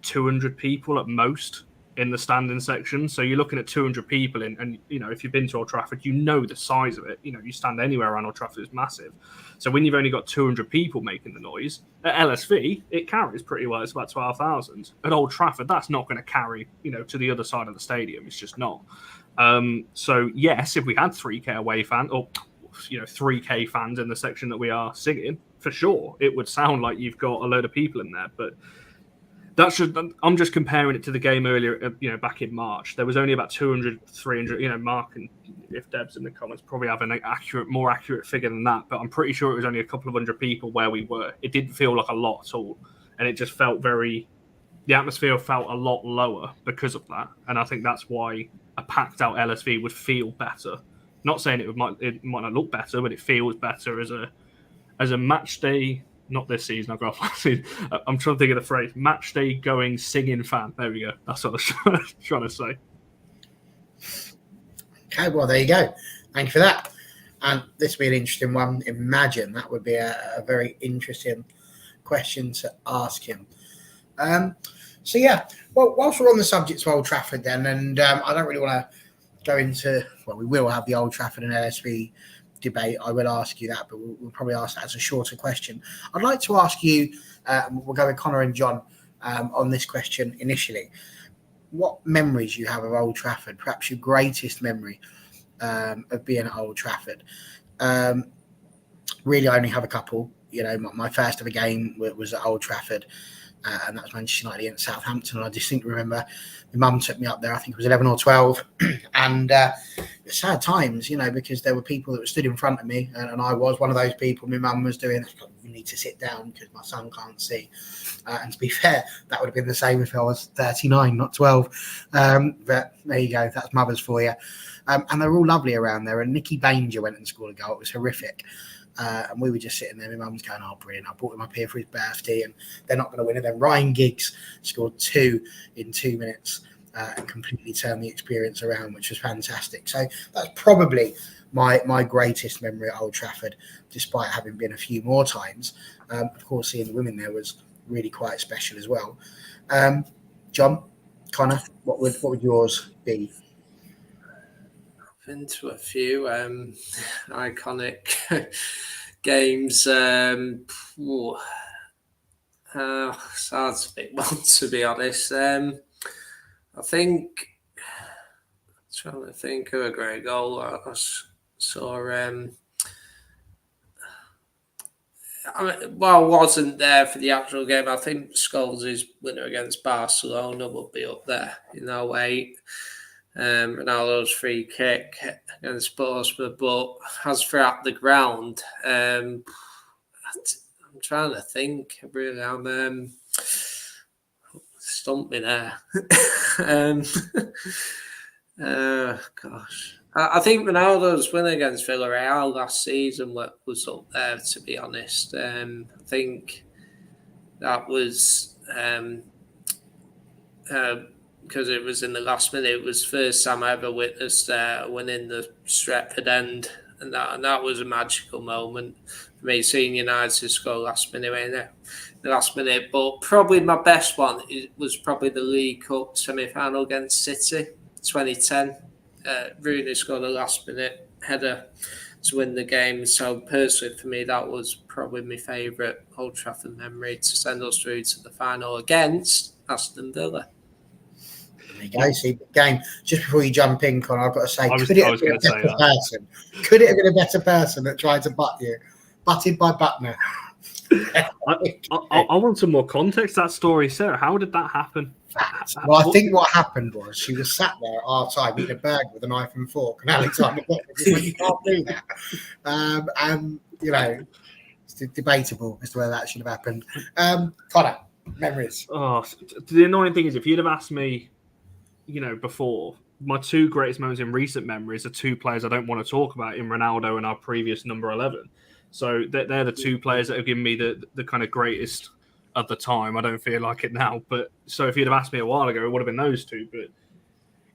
200 people at most in the standing section. So you're looking at 200 people in, and if you've been to Old Trafford, you know the size of it. You stand anywhere around Old Trafford, it's massive. So when you've only got 200 people making the noise, at LSV, it carries pretty well. It's about 12,000. At Old Trafford, that's not going to carry, to the other side of the stadium. It's just not. So yes, if we had 3K away fans, or 3K fans in the section that we are singing, for sure, it would sound like you've got a load of people in there, but I'm just comparing it to the game earlier, back in March. There was only about 200, 300, Mark, and if Deb's in the comments, probably have an more accurate figure than that, but I'm pretty sure it was only a couple of hundred people where we were. It didn't feel like a lot at all, and it just felt the atmosphere felt a lot lower because of that, and I think that's why a packed out LSV would feel better. Not saying it might not look better, but it feels better as a match day. Not this season. I've got last season. I'm trying to think of the phrase match day going singing fan. There we go. That's what I was trying to say.
Okay, well, there you go. Thank you for that. And this will be an interesting one. Imagine that would be a very interesting question to ask him. So, yeah, well, whilst we're on the subject of Old Trafford then, and I don't really want to go into, well, we will have the Old Trafford and LSV debate. I will ask you that, but we'll probably ask that as a shorter question. I'd like to ask you, we'll go with Connor and John on this question initially. What memories you have of Old Trafford? Perhaps your greatest memory of being at Old Trafford? Really, I only have a couple. My first ever game was at Old Trafford, and that was Manchester United against Southampton. And I distinctly remember my mum took me up there. I think it was 11 or 12, and sad times, because there were people that were stood in front of me, and I was one of those people. My mum was doing, "You need to sit down because my son can't see." And to be fair, that would have been the same if I was 39, not 12. But there you go. That's mothers for you. And they were all lovely around there. And Nicky Banger went and scored a goal. It was horrific. And we were just sitting there. My mum was going, "Oh, brilliant. I brought him up here for his birthday, and they're not going to win it." Then Ryan Giggs scored 2 in 2 minutes and completely turned the experience around, which was fantastic. So that's probably my greatest memory at Old Trafford, despite having been a few more times. Of course, seeing the women there was really quite special as well. John, Connor, what would yours be?
Been to a few iconic games. It's hard to pick one, to be honest. I think, trying to think of a great goal I saw. I wasn't there for the actual game. I think Scholes' winner against Barcelona would be up there in 08. Ronaldo's free kick against Portsmouth, but as throughout the ground, I'm trying to think. Really, I'm stumped me there. Gosh, I think Ronaldo's win against Villarreal last season was up there. To be honest, I think that was. Because it was in the last minute. It was the first time I ever witnessed winning the Stretford end, and that was a magical moment for me, seeing United score last minute. But probably my best one was probably the League Cup semi-final against City, 2010. Rooney scored a last minute header to win the game. So personally, for me, that was probably my favourite Old Trafford memory to send us through to the final against Aston Villa.
There you go. See the game. Just before you jump in, Connor, I've got to say, could it have been a better person that tried to butt you? Butted by Butner.
I want some more context. That story, Sarah. How did that happen?
Well, I think what happened was she was sat there at half time eating a burger with a knife and fork, and Alexander went, "You can't do that." And it's debatable as to whether that should have happened. Connor, memories.
Oh, the annoying thing is, if you'd have asked me, before, my two greatest moments in recent memories are two players I don't want to talk about in Ronaldo and our previous number 11. So they're the two players that have given me the kind of greatest at the time. I don't feel like it now. But so if you'd have asked me a while ago, it would have been those two.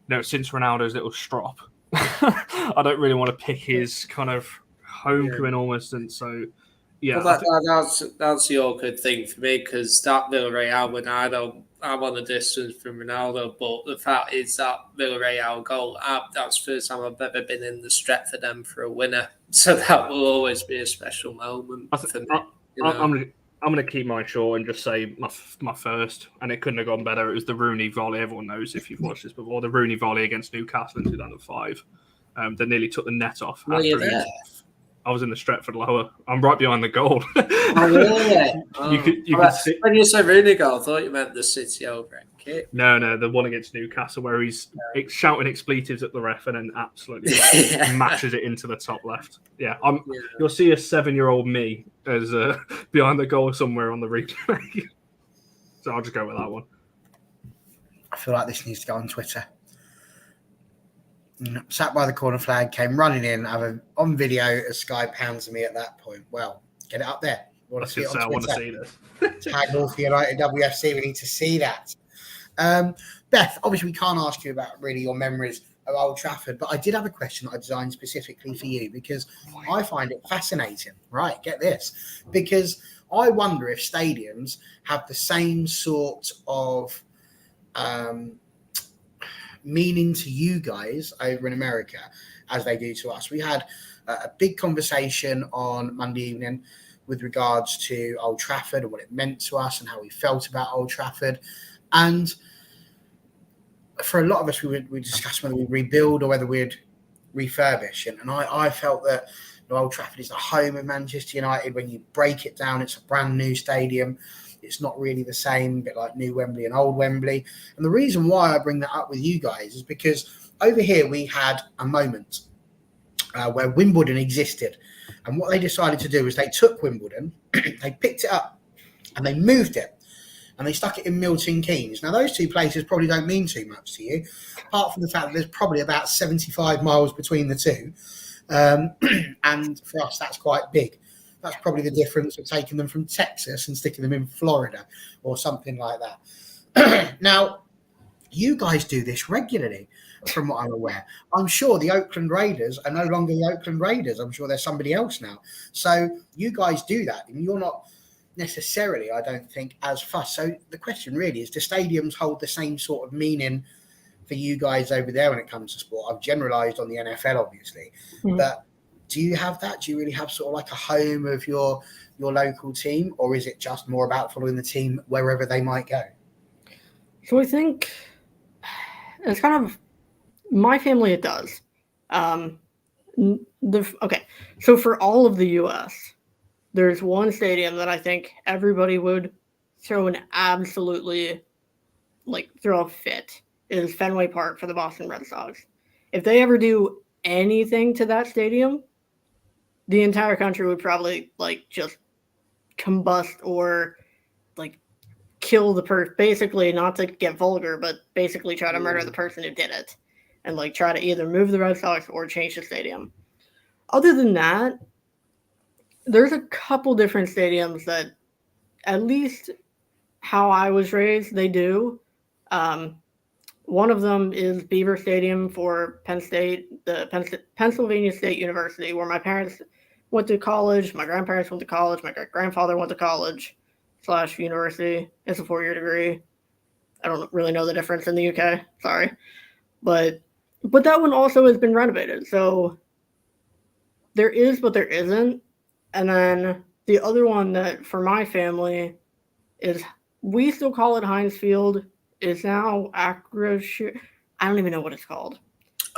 But since Ronaldo's little strop, I don't really want to pick his kind of homecoming almost. And so, Yeah,
But that's the awkward thing for me because that Villarreal Ronaldo, I'm on a distance from Ronaldo, but the fact is that Villarreal goal, that's the first time I've ever been in the Stretford End for a winner. So that will always be a special moment for me.
I'm going to keep mine short and just say my first, and it couldn't have gone better. It was the Rooney volley. Everyone knows if you've watched this before. The Rooney volley against Newcastle in 2005. They nearly took the net off.
Were you there?
I was in the Stretford Lower. I'm right behind the goal.
Oh, really?
You could see.
When you said Rooney goal, I thought you meant the City over kick.
No, the one against Newcastle where he's shouting expletives at the ref and then absolutely matches it into the top left. Yeah, you'll see a 7-year-old me as behind the goal somewhere on the replay. So I'll just go with that one.
I feel like this needs to go on Twitter. Sat by the corner flag, came running in, on video as Sky pounds me at that point. Well, get it up there.
I want to see this.
Tag North United WFC. We need to see that. Beth, obviously we can't ask you about really your memories of Old Trafford, but I did have a question that I designed specifically for you because I find it fascinating. Right, get this. Because I wonder if stadiums have the same sort of meaning to you guys over in America as they do to us. We had a big conversation on Monday evening with regards to Old Trafford and what it meant to us and how we felt about Old Trafford. And for a lot of us, we discussed whether we'd rebuild or whether we'd refurbish. And I felt that Old Trafford is the home of Manchester United. When you break it down, it's a brand new stadium. It's not really the same, a bit like New Wembley and Old Wembley. And the reason why I bring that up with you guys is because over here we had a moment where Wimbledon existed. And what they decided to do is they took Wimbledon, they picked it up and they moved it. And they stuck it in Milton Keynes. Now, those two places probably don't mean too much to you, apart from the fact that there's probably about 75 miles between the two. And for us, that's quite big. That's probably the difference of taking them from Texas and sticking them in Florida or something like that. Now, you guys do this regularly, from what I'm aware. I'm sure the Oakland Raiders are no longer the Oakland Raiders. I'm sure they're somebody else now. So you guys do that, and you're not necessarily, I don't think, as fussed. So the question really is, do stadiums hold the same sort of meaning for you guys over there when it comes to sport? I've generalised on the NFL, obviously, but do you have that? Do you really have sort of like a home of your local team, or is it just more about following the team wherever they might go?
So I think it's kind of my family. It does. Okay, so for all of the U.S., there's one stadium that I think everybody would throw an absolutely throw a fit. It is Fenway Park for the Boston Red Sox. If they ever do anything to that stadium, the entire country would probably just combust or kill the person. Basically, not to get vulgar, but basically try to murder the person who did it, and try to either move the Red Sox or change the stadium. Other than that, there's a couple different stadiums that, at least how I was raised, they do. One of them is Beaver Stadium for Penn State, the Pennsylvania State University, where my parents went to college, my grandparents went to college, my great-grandfather went to college / university. It's a 4-year degree. I don't really know the difference in the UK. Sorry. But that one also has been renovated. So there is, but there isn't. And then the other one that for my family is, we still call it Heinz Field. It's now I don't even know what it's called.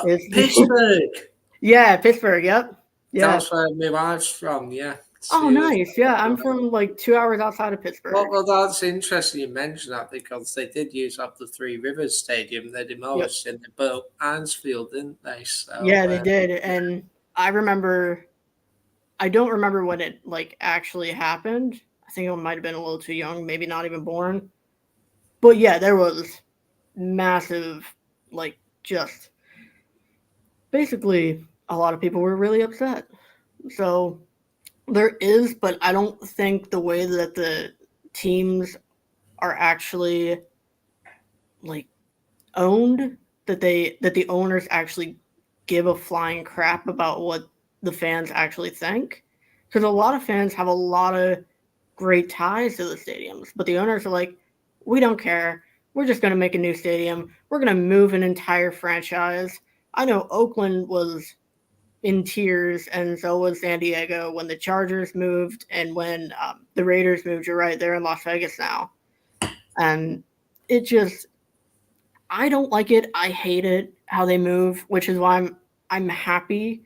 It's
Pittsburgh.
Yeah, Pittsburgh. Yep. Yeah.
That's where my wife's from. Yeah.
Oh, nice. Yeah, I'm from 2 hours outside of Pittsburgh.
Well, that's interesting you mentioned that, because they did use up the Three Rivers Stadium. They demolished it, and they built Anfield, didn't they? So,
yeah, they did. And I don't remember when it actually happened. I think I might have been a little too young, maybe not even born. But yeah, there was massive, just basically a lot of people were really upset. So there is, but I don't think the way that the teams are actually owned, that the owners actually give a flying crap about what the fans actually think. Because a lot of fans have a lot of great ties to the stadiums, but the owners are like, we don't care. We're just going to make a new stadium. We're going to move an entire franchise. I know Oakland was in tears, and so was San Diego when the Chargers moved and when the Raiders moved. You're right, they're in Las Vegas now. And it just, I don't like it. I hate it how they move, which is why I'm happy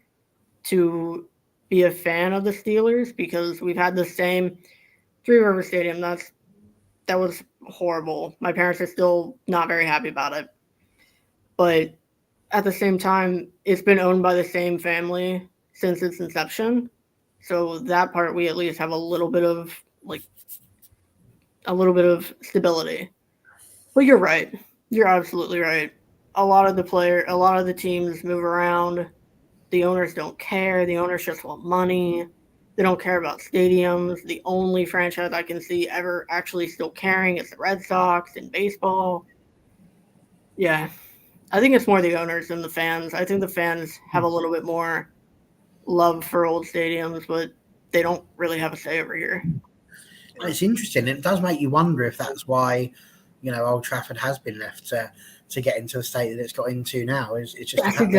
to be a fan of the Steelers, because we've had the same Three River Stadium. That was horrible. My parents are still not very happy about it. But at the same time, it's been owned by the same family since its inception. So that part, we at least have a little bit of stability. But you're right. You're absolutely right. A lot of the teams move around. The owners don't care. The owners just want money. They don't care about stadiums. The only franchise I can see ever actually still caring is the Red Sox in baseball. Yeah. I think it's more the owners than the fans. I think the fans have a little bit more love for old stadiums, but they don't really have a say over here.
It's interesting. It does make you wonder if that's why, Old Trafford has been left to get into the state that it's got into now. It's just
I think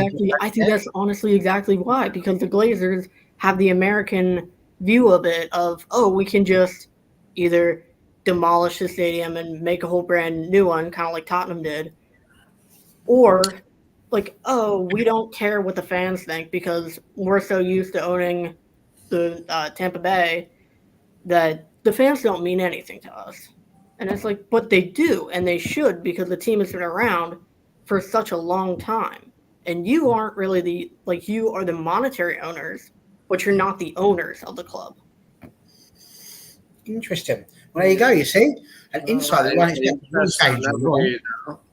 that's honestly exactly why, because the Glazers have the American view of it of, we can just either demolish the stadium and make a whole brand new one, kind of like Tottenham did, or we don't care what the fans think because we're so used to owning the Tampa Bay that the fans don't mean anything to us. And it's like, but they do, and they should, because the team has been around for such a long time. And you aren't really you are the monetary owners, but you're not the owners of the club.
Interesting. Well, there you go, you see? An insight that one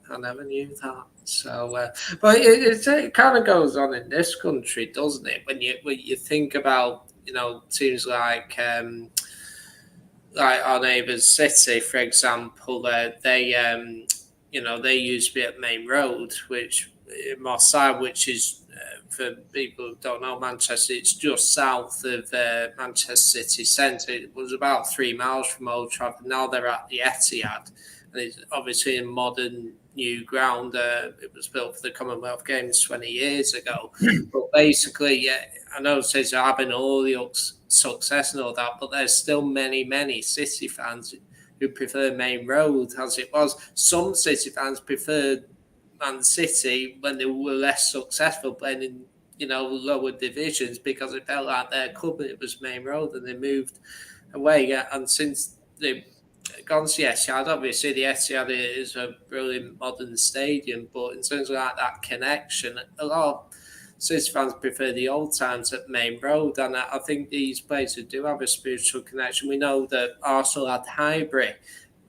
I never knew that. So, but it kind of goes on in this country, doesn't it? When you think about, teams like our neighbours City, for example, they used to be at Main Road, which Moss Side, which is for people who don't know Manchester, it's just south of Manchester City Centre. It was about 3 miles from Old Trafford. Now they're at the Etihad, and it's obviously a modern new ground. It was built for the Commonwealth Games 20 years ago. But basically, I know it says they're having all the success and all that, but there's still many City fans who prefer Main Road as it was. Some City fans preferred Man City when they were less successful playing in lower divisions, because it felt like their club, it was Main Road, and they moved away. And since they've gone to the Etihad, obviously the Etihad is a brilliant modern stadium, but in terms of that connection, a lot of City fans prefer the old times at Main Road, and I think these places do have a spiritual connection. We know that Arsenal had Highbury.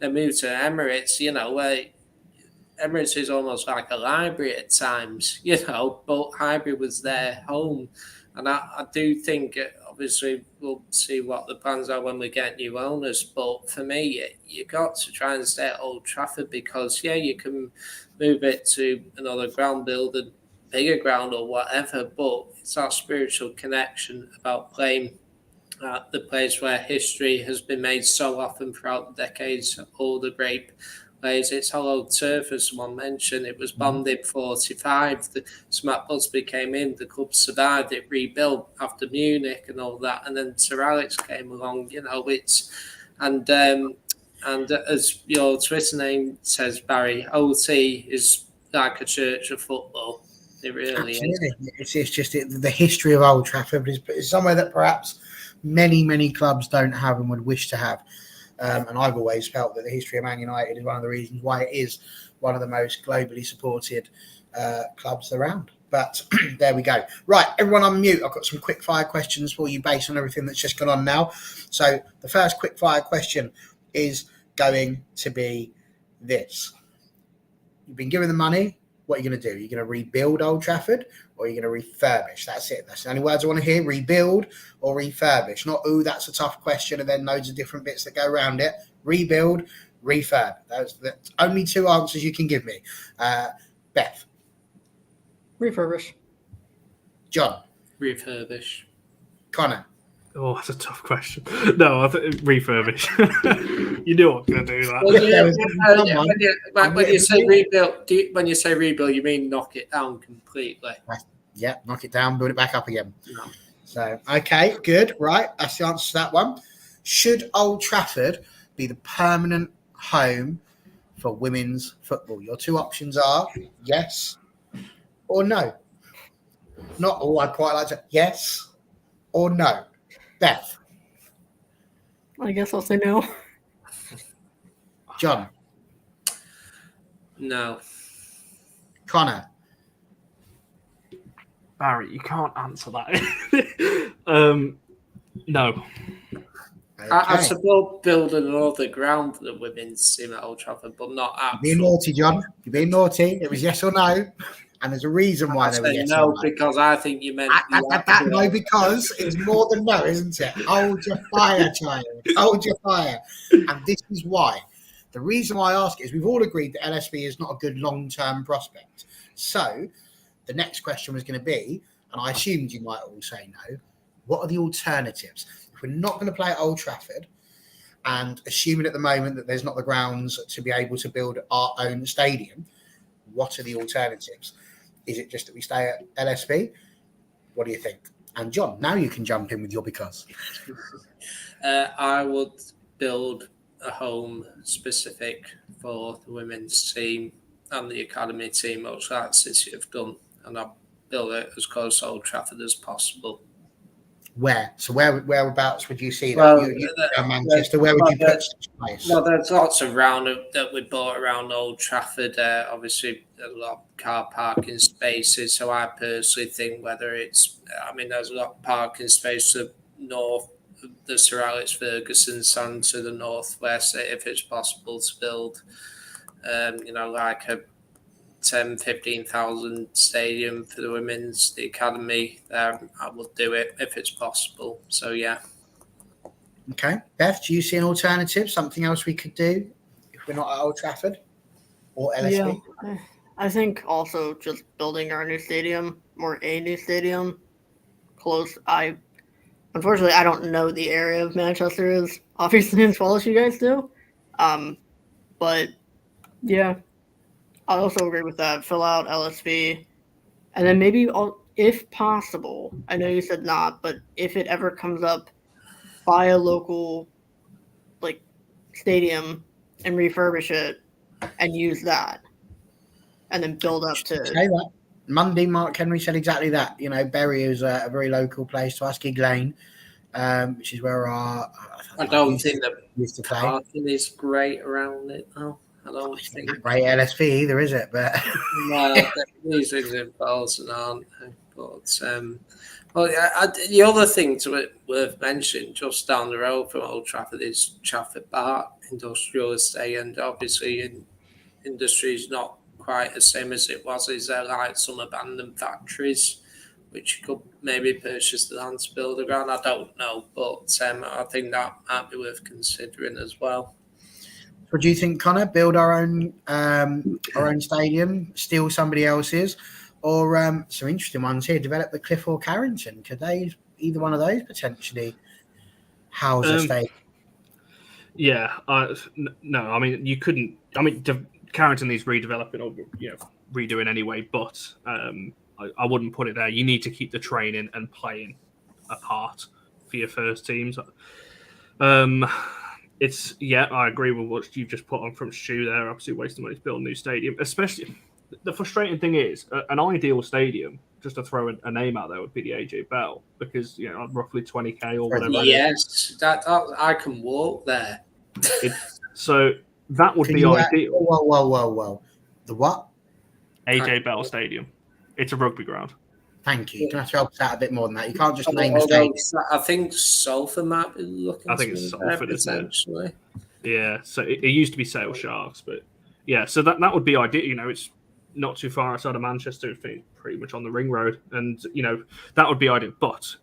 They moved to Emirates, where Emirates is almost like a library at times, but Highbury was their home. And I do think, obviously, we'll see what the plans are when we get new owners. But for me, you got to try and stay at Old Trafford because, you can move it to another ground, build a bigger ground or whatever. But it's that spiritual connection about playing at the place where history has been made so often throughout the decades, all the great players. It's Old Turf, as someone mentioned. It was bombed in 1945. So Matt Busby came in, the club survived, it rebuilt after Munich and all that, and then Sir Alex came along. And as your Twitter name says, Barry, OT is like a church of football. It really
Absolutely. is. It's just the history of Old Trafford is somewhere that perhaps many clubs don't have and would wish to have. And I've always felt that the history of Man United is one of the reasons why it is one of the most globally supported clubs around. But there we go. Right, everyone on mute. I've got some quick fire questions for you based on everything that's just gone on now. So the first quick fire question is going to be this. You've been given the money. What are you going to do? You're going to rebuild Old Trafford or you're going to refurbish? That's it. That's the only words I want to hear. Rebuild or refurbish. Not, that's a tough question, and then loads of different bits that go around it. Rebuild, refurb. That's the only two answers you can give me. Beth.
Refurbish.
John.
refurbish.
Connor.
Oh, that's a tough question. No, I think refurbish. You knew I was going to do that.
Well,
Someone-
when you say rebuild, when you say rebuild, you mean knock it down completely?
Yeah, knock it down, build it back up again.
No.
So, okay, good. Right, that's the answer to that one. Should Old Trafford be the permanent home for women's football? Your two options are yes or no. Not all. I'd quite like to. Yes or no. Beth,
I guess I'll say no.
John,
No.
Connor.
Barry, you can't answer that. No.
I
Okay.
suppose building another ground for the women's team at Old Trafford, but not
You're being
actual.
naughty, John. You're being naughty. It was yes or no. And there's a reason why
I
they were
say
yes
no
or no.
because I think you meant
No, because it's more than no, isn't it? Hold your fire, child. Hold your fire. And this is why. The reason why I ask is we've all agreed that LSB is not a good long-term prospect. So the next question was going to be, and I assumed you might all say no, what are the alternatives? If we're not going to play at Old Trafford, and assuming at the moment that there's not the grounds to be able to build our own stadium, what are the alternatives? Is it just that we stay at LSB? What do you think? And John, now you can jump in with your because.
I would build a home specific for the women's team and the academy team, which that City have done, and I'll build it as close to Old Trafford as possible.
Where? So whereabouts would you see that?
Well,
You Manchester. Where would you put such a place?
Well, there's lots around that we bought around Old Trafford. Obviously, a lot of car parking spaces. So I personally think whether it's, there's a lot of parking space to north of the Sir Alex Ferguson stand to the northwest, if it's possible to build, like a 10, 15,000 stadium for the women's, the academy. I would do it if it's possible. So, yeah.
Okay. Beth, do you see an alternative? Something else we could do if we're not at Old Trafford or LSB?
Yeah, I think also just building our new stadium or a new stadium close. Unfortunately, I don't know the area of Manchester as obviously as well as you guys do. But yeah, I also agree with that. Fill out LSB, and then maybe if possible. I know you said not, but if it ever comes up, buy a local stadium and refurbish it and use that, and then build up to.
Say that. Monday, Mark Henry said exactly that. You know, Bury is a very local place to Askey Lane, which is where
I don't think the
used to play.
parking is great around it, though. I don't think.
Not great LSV either, is it? But
Well, these things in Bolton aren't they? But the other thing worth mentioning, just down the road from Old Trafford, is Trafford Park Industrial Estate, and obviously industry is not quite the same as it was. Is there like some abandoned factories which you could maybe purchase the land to build around? I don't know, but I think that might be worth considering as well.
what do you think, Connor? Build our own stadium, steal somebody else's, or some interesting ones here. Develop the Cliff or Carrington. Could either one of those potentially house a stadium?
Yeah, no. I mean, you couldn't. I mean, Carrington needs redeveloping or redoing anyway. But I wouldn't put it there. You need to keep the training and playing apart for your first teams. I agree with what you've just put on from Stu there. Absolutely wasting money to build a new stadium. Especially, the frustrating thing is an ideal stadium. Just to throw a name out there would be the AJ Bell because roughly 20k or whatever.
Yes, that I can walk there.
So that would be ideal.
Whoa! The what?
AJ Bell Stadium. It's a rugby ground.
Thank you. You're going to have to help us out a bit more than that. You can't just name a stadium.
I think Salford might be looking.
I think it's Salford,
potentially.
Yeah. So it used to be Sale Sharks, but yeah. So that would be ideal. It's not too far outside of Manchester, pretty much on the ring road, and that would be ideal. But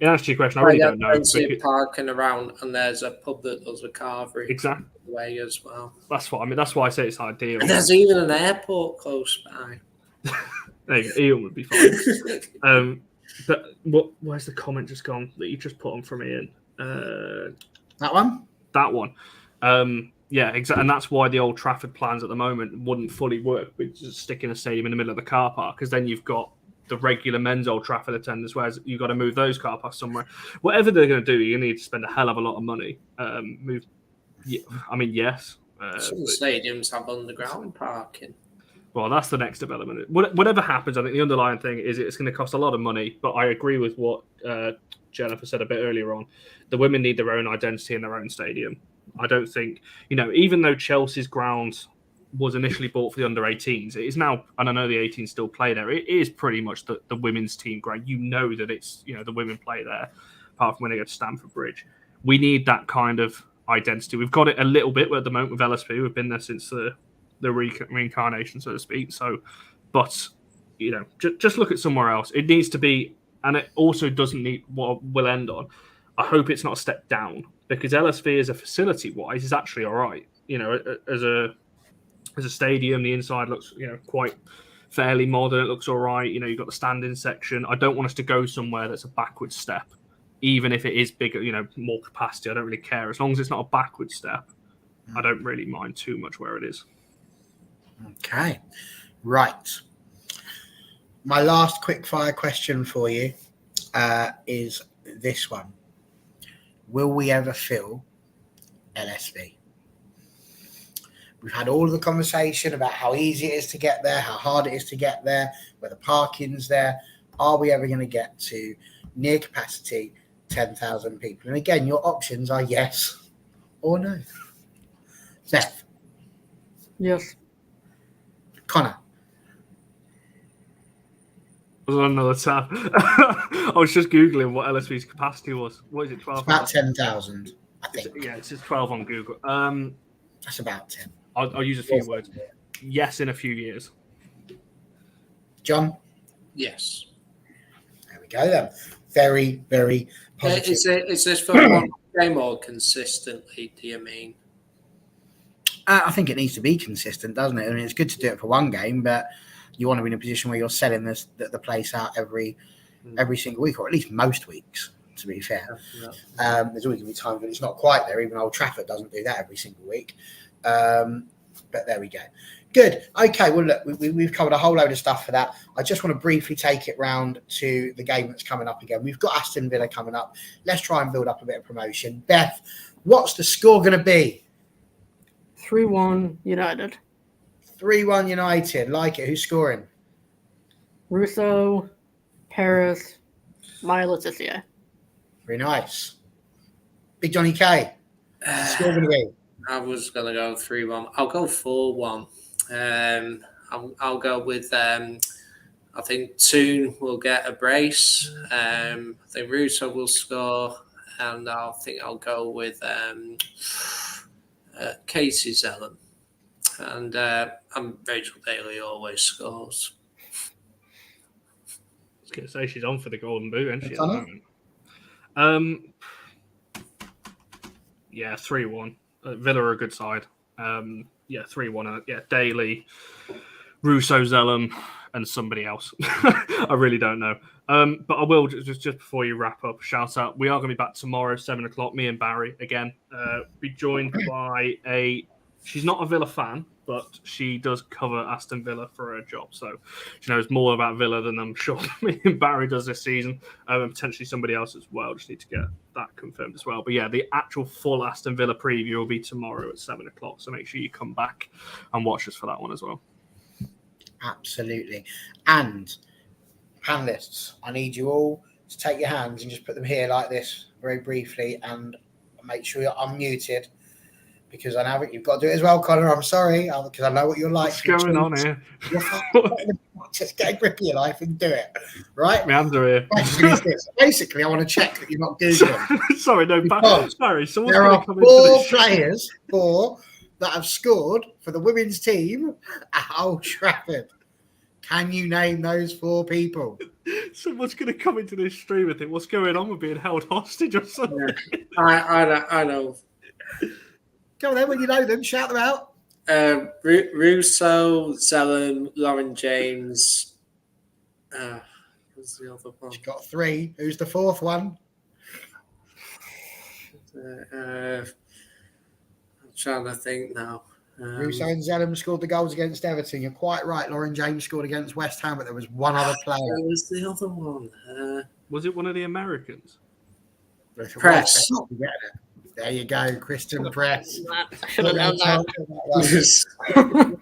in answer to your question, I really don't know.
Parking around, and there's a pub that does a carvery
exactly
way as well.
That's what I mean. That's why I say it's ideal.
And there's even an airport close by.
Ian would be fine. But where's the comment just gone that you just put on from Ian?
That one?
That one. Yeah, exactly. And that's why the Old Trafford plans at the moment wouldn't fully work with just sticking a stadium in the middle of the car park, because then you've got the regular men's Old Trafford attendance, whereas you've got to move those car parks somewhere. Whatever they're going to do, you're going to need to spend a hell of a lot of money. Yes.
Some stadiums have underground parking.
Well, that's the next development. Whatever happens, I think the underlying thing is it's going to cost a lot of money, but I agree with what Jennifer said a bit earlier on. The women need their own identity in their own stadium. I don't think, even though Chelsea's ground was initially bought for the under-18s, it is now, and I know the 18s still play there, it is pretty much the women's team ground. You know that it's, the women play there, apart from when they go to Stamford Bridge. We need that kind of identity. We've got it a little bit at the moment with LSP. We've been there since the reincarnation, so to speak. So, but just look at somewhere else. It needs to be, and it also doesn't need what we'll end on. I hope it's not a step down, because LSV as a facility wise is actually all right. As a stadium, the inside looks quite fairly modern. It looks all right. You've got the standing section. I don't want us to go somewhere that's a backward step, even if it is bigger, more capacity. I don't really care as long as it's not a backward step. I don't really mind too much where it is.
Okay, right. My last quick fire question for you is this one. Will we ever fill LSV? We've had all of the conversation about how easy it is to get there, how hard it is to get there, where the parking's there. Are we ever going to get to near capacity 10,000 people? And again, your options are yes or no. Beth?
Yes.
Connor?
I was on another tab. I was just Googling what LSV's capacity was. What is it, 12?
It's about 10,000, I think.
Yeah, it's just 12 on Google.
That's about 10.
I'll use a few words. Yes, in a few years.
John?
Yes.
There we go then. Very, very positive.
Is this for one game or consistently, do you mean?
I think it needs to be consistent, doesn't it? I mean, it's good to do it for one game, but you want to be in a position where you're selling the place out every single week, or at least most weeks, to be fair. Yeah. There's always going to be times when it's not quite there. Even Old Trafford doesn't do that every single week. But there we go. Good. Okay, well, look, we've covered a whole load of stuff for that. I just want to briefly take it round to the game that's coming up again. We've got Aston Villa coming up. Let's try and build up a bit of promotion. Beth, what's the score going to be?
3-1 United.
3-1 United. Like it. Who's scoring?
Russo, Paris, Maya Letizia.
Very nice. Big Johnny K. What's the score going to be?
I was going to go 3-1. I'll go 4-1. I'll go with, I think Toon will get a brace. I think Russo will score. And I think I'll go with Casey Zellen. And Rachel Daly always scores.
I was going to say she's on for the Golden Boot, isn't she, at the moment? Yeah, 3-1. Villa are a good side. 3-1. Daly, Russo, Zellum, and somebody else. I really don't know. But I will, just before you wrap up, shout out. We are going to be back tomorrow, 7 o'clock, me and Barry again. Be joined by she's not a Villa fan, but she does cover Aston Villa for her job. So she knows more about Villa than I'm sure me and Barry does this season. And potentially somebody else as well. Just need to get that confirmed as well. But yeah, the actual full Aston Villa preview will be tomorrow at 7 o'clock. So make sure you come back and watch us for that one as well.
Absolutely. And panelists, I need you all to take your hands and just put them here like this very briefly and make sure you're unmuted, because I know you've got to do it as well, Connor. I'm sorry, because I know what you're like.
What's going on here?
Just get a grip of your life and do it, right?
My hands are here.
Basically, I want to check that you're not Googling.
Sorry, no, Barry.
There are 4 players, 4 that have scored for the women's team at Old Trafford. Can you name those 4 people?
Someone's going to come into this stream and think, what's going on with being held hostage or something?
I know.
Go on then, when you know them, shout them out.
Russo, Zellen, Lauren James. was the other one?
She's got 3. Who's the 4th one?
I'm trying to think now.
Russo and Zellum scored the goals against Everton. You're quite right. Lauren James scored against West Ham, but there was one other player.
What was the other one?
Was it one of the Americans?
Press.
There you go, Christian Press.
I should have known that.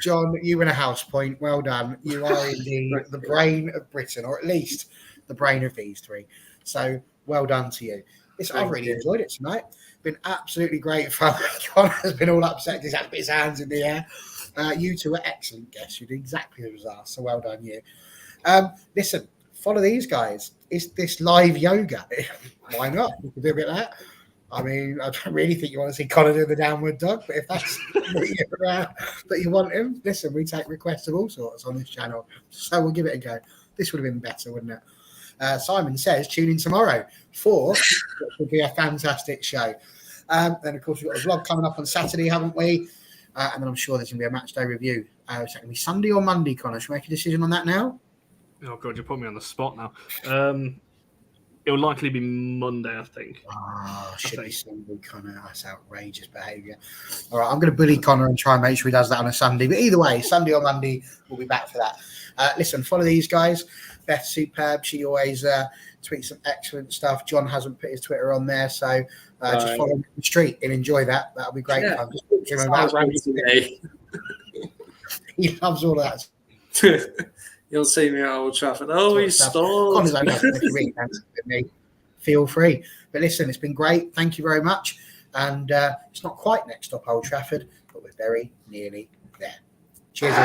John, you win a house point. Well done. You are indeed the brain of Britain, or at least the brain of these 3. So well done to you. I've really enjoyed it tonight. Been absolutely great fun. John has been all upset. He's had to put his hands in the air. You 2 were excellent guests. You did exactly as was asked. So well done, you. Listen, follow these guys. It's this live yoga. Why not? You can do a bit of that. I mean, I don't really think you want to see Connor do the downward dog, but if that's that you want him, listen, we take requests of all sorts on this channel. So we'll give it a go. This would have been better, wouldn't it? Simon says, tune in tomorrow for which will be a fantastic show. Then, of course, we've got a vlog coming up on Saturday, haven't we? And then I'm sure there's going to be a match day review. Is that going to be Sunday or Monday, Connor? Should we make a decision on that now?
Oh, God, you put me on the spot now. It'll likely be Monday, I think.
Should be Sunday, Connor. That's outrageous behaviour. All right, I'm going to bully Connor and try and make sure he does that on a Sunday. But either way, Sunday or Monday, we'll be back for that. Listen, follow these guys. Beth's superb. She always tweets some excellent stuff. John hasn't put his Twitter on there, so just follow him in the street and enjoy that. That'll be great fun. Just talk to him about he loves all of that.
You'll see me at Old Trafford. Oh, he's stalled.
Feel free. But listen, it's been great. Thank you very much. And it's not quite next stop Old Trafford, but we're very nearly there. Cheers.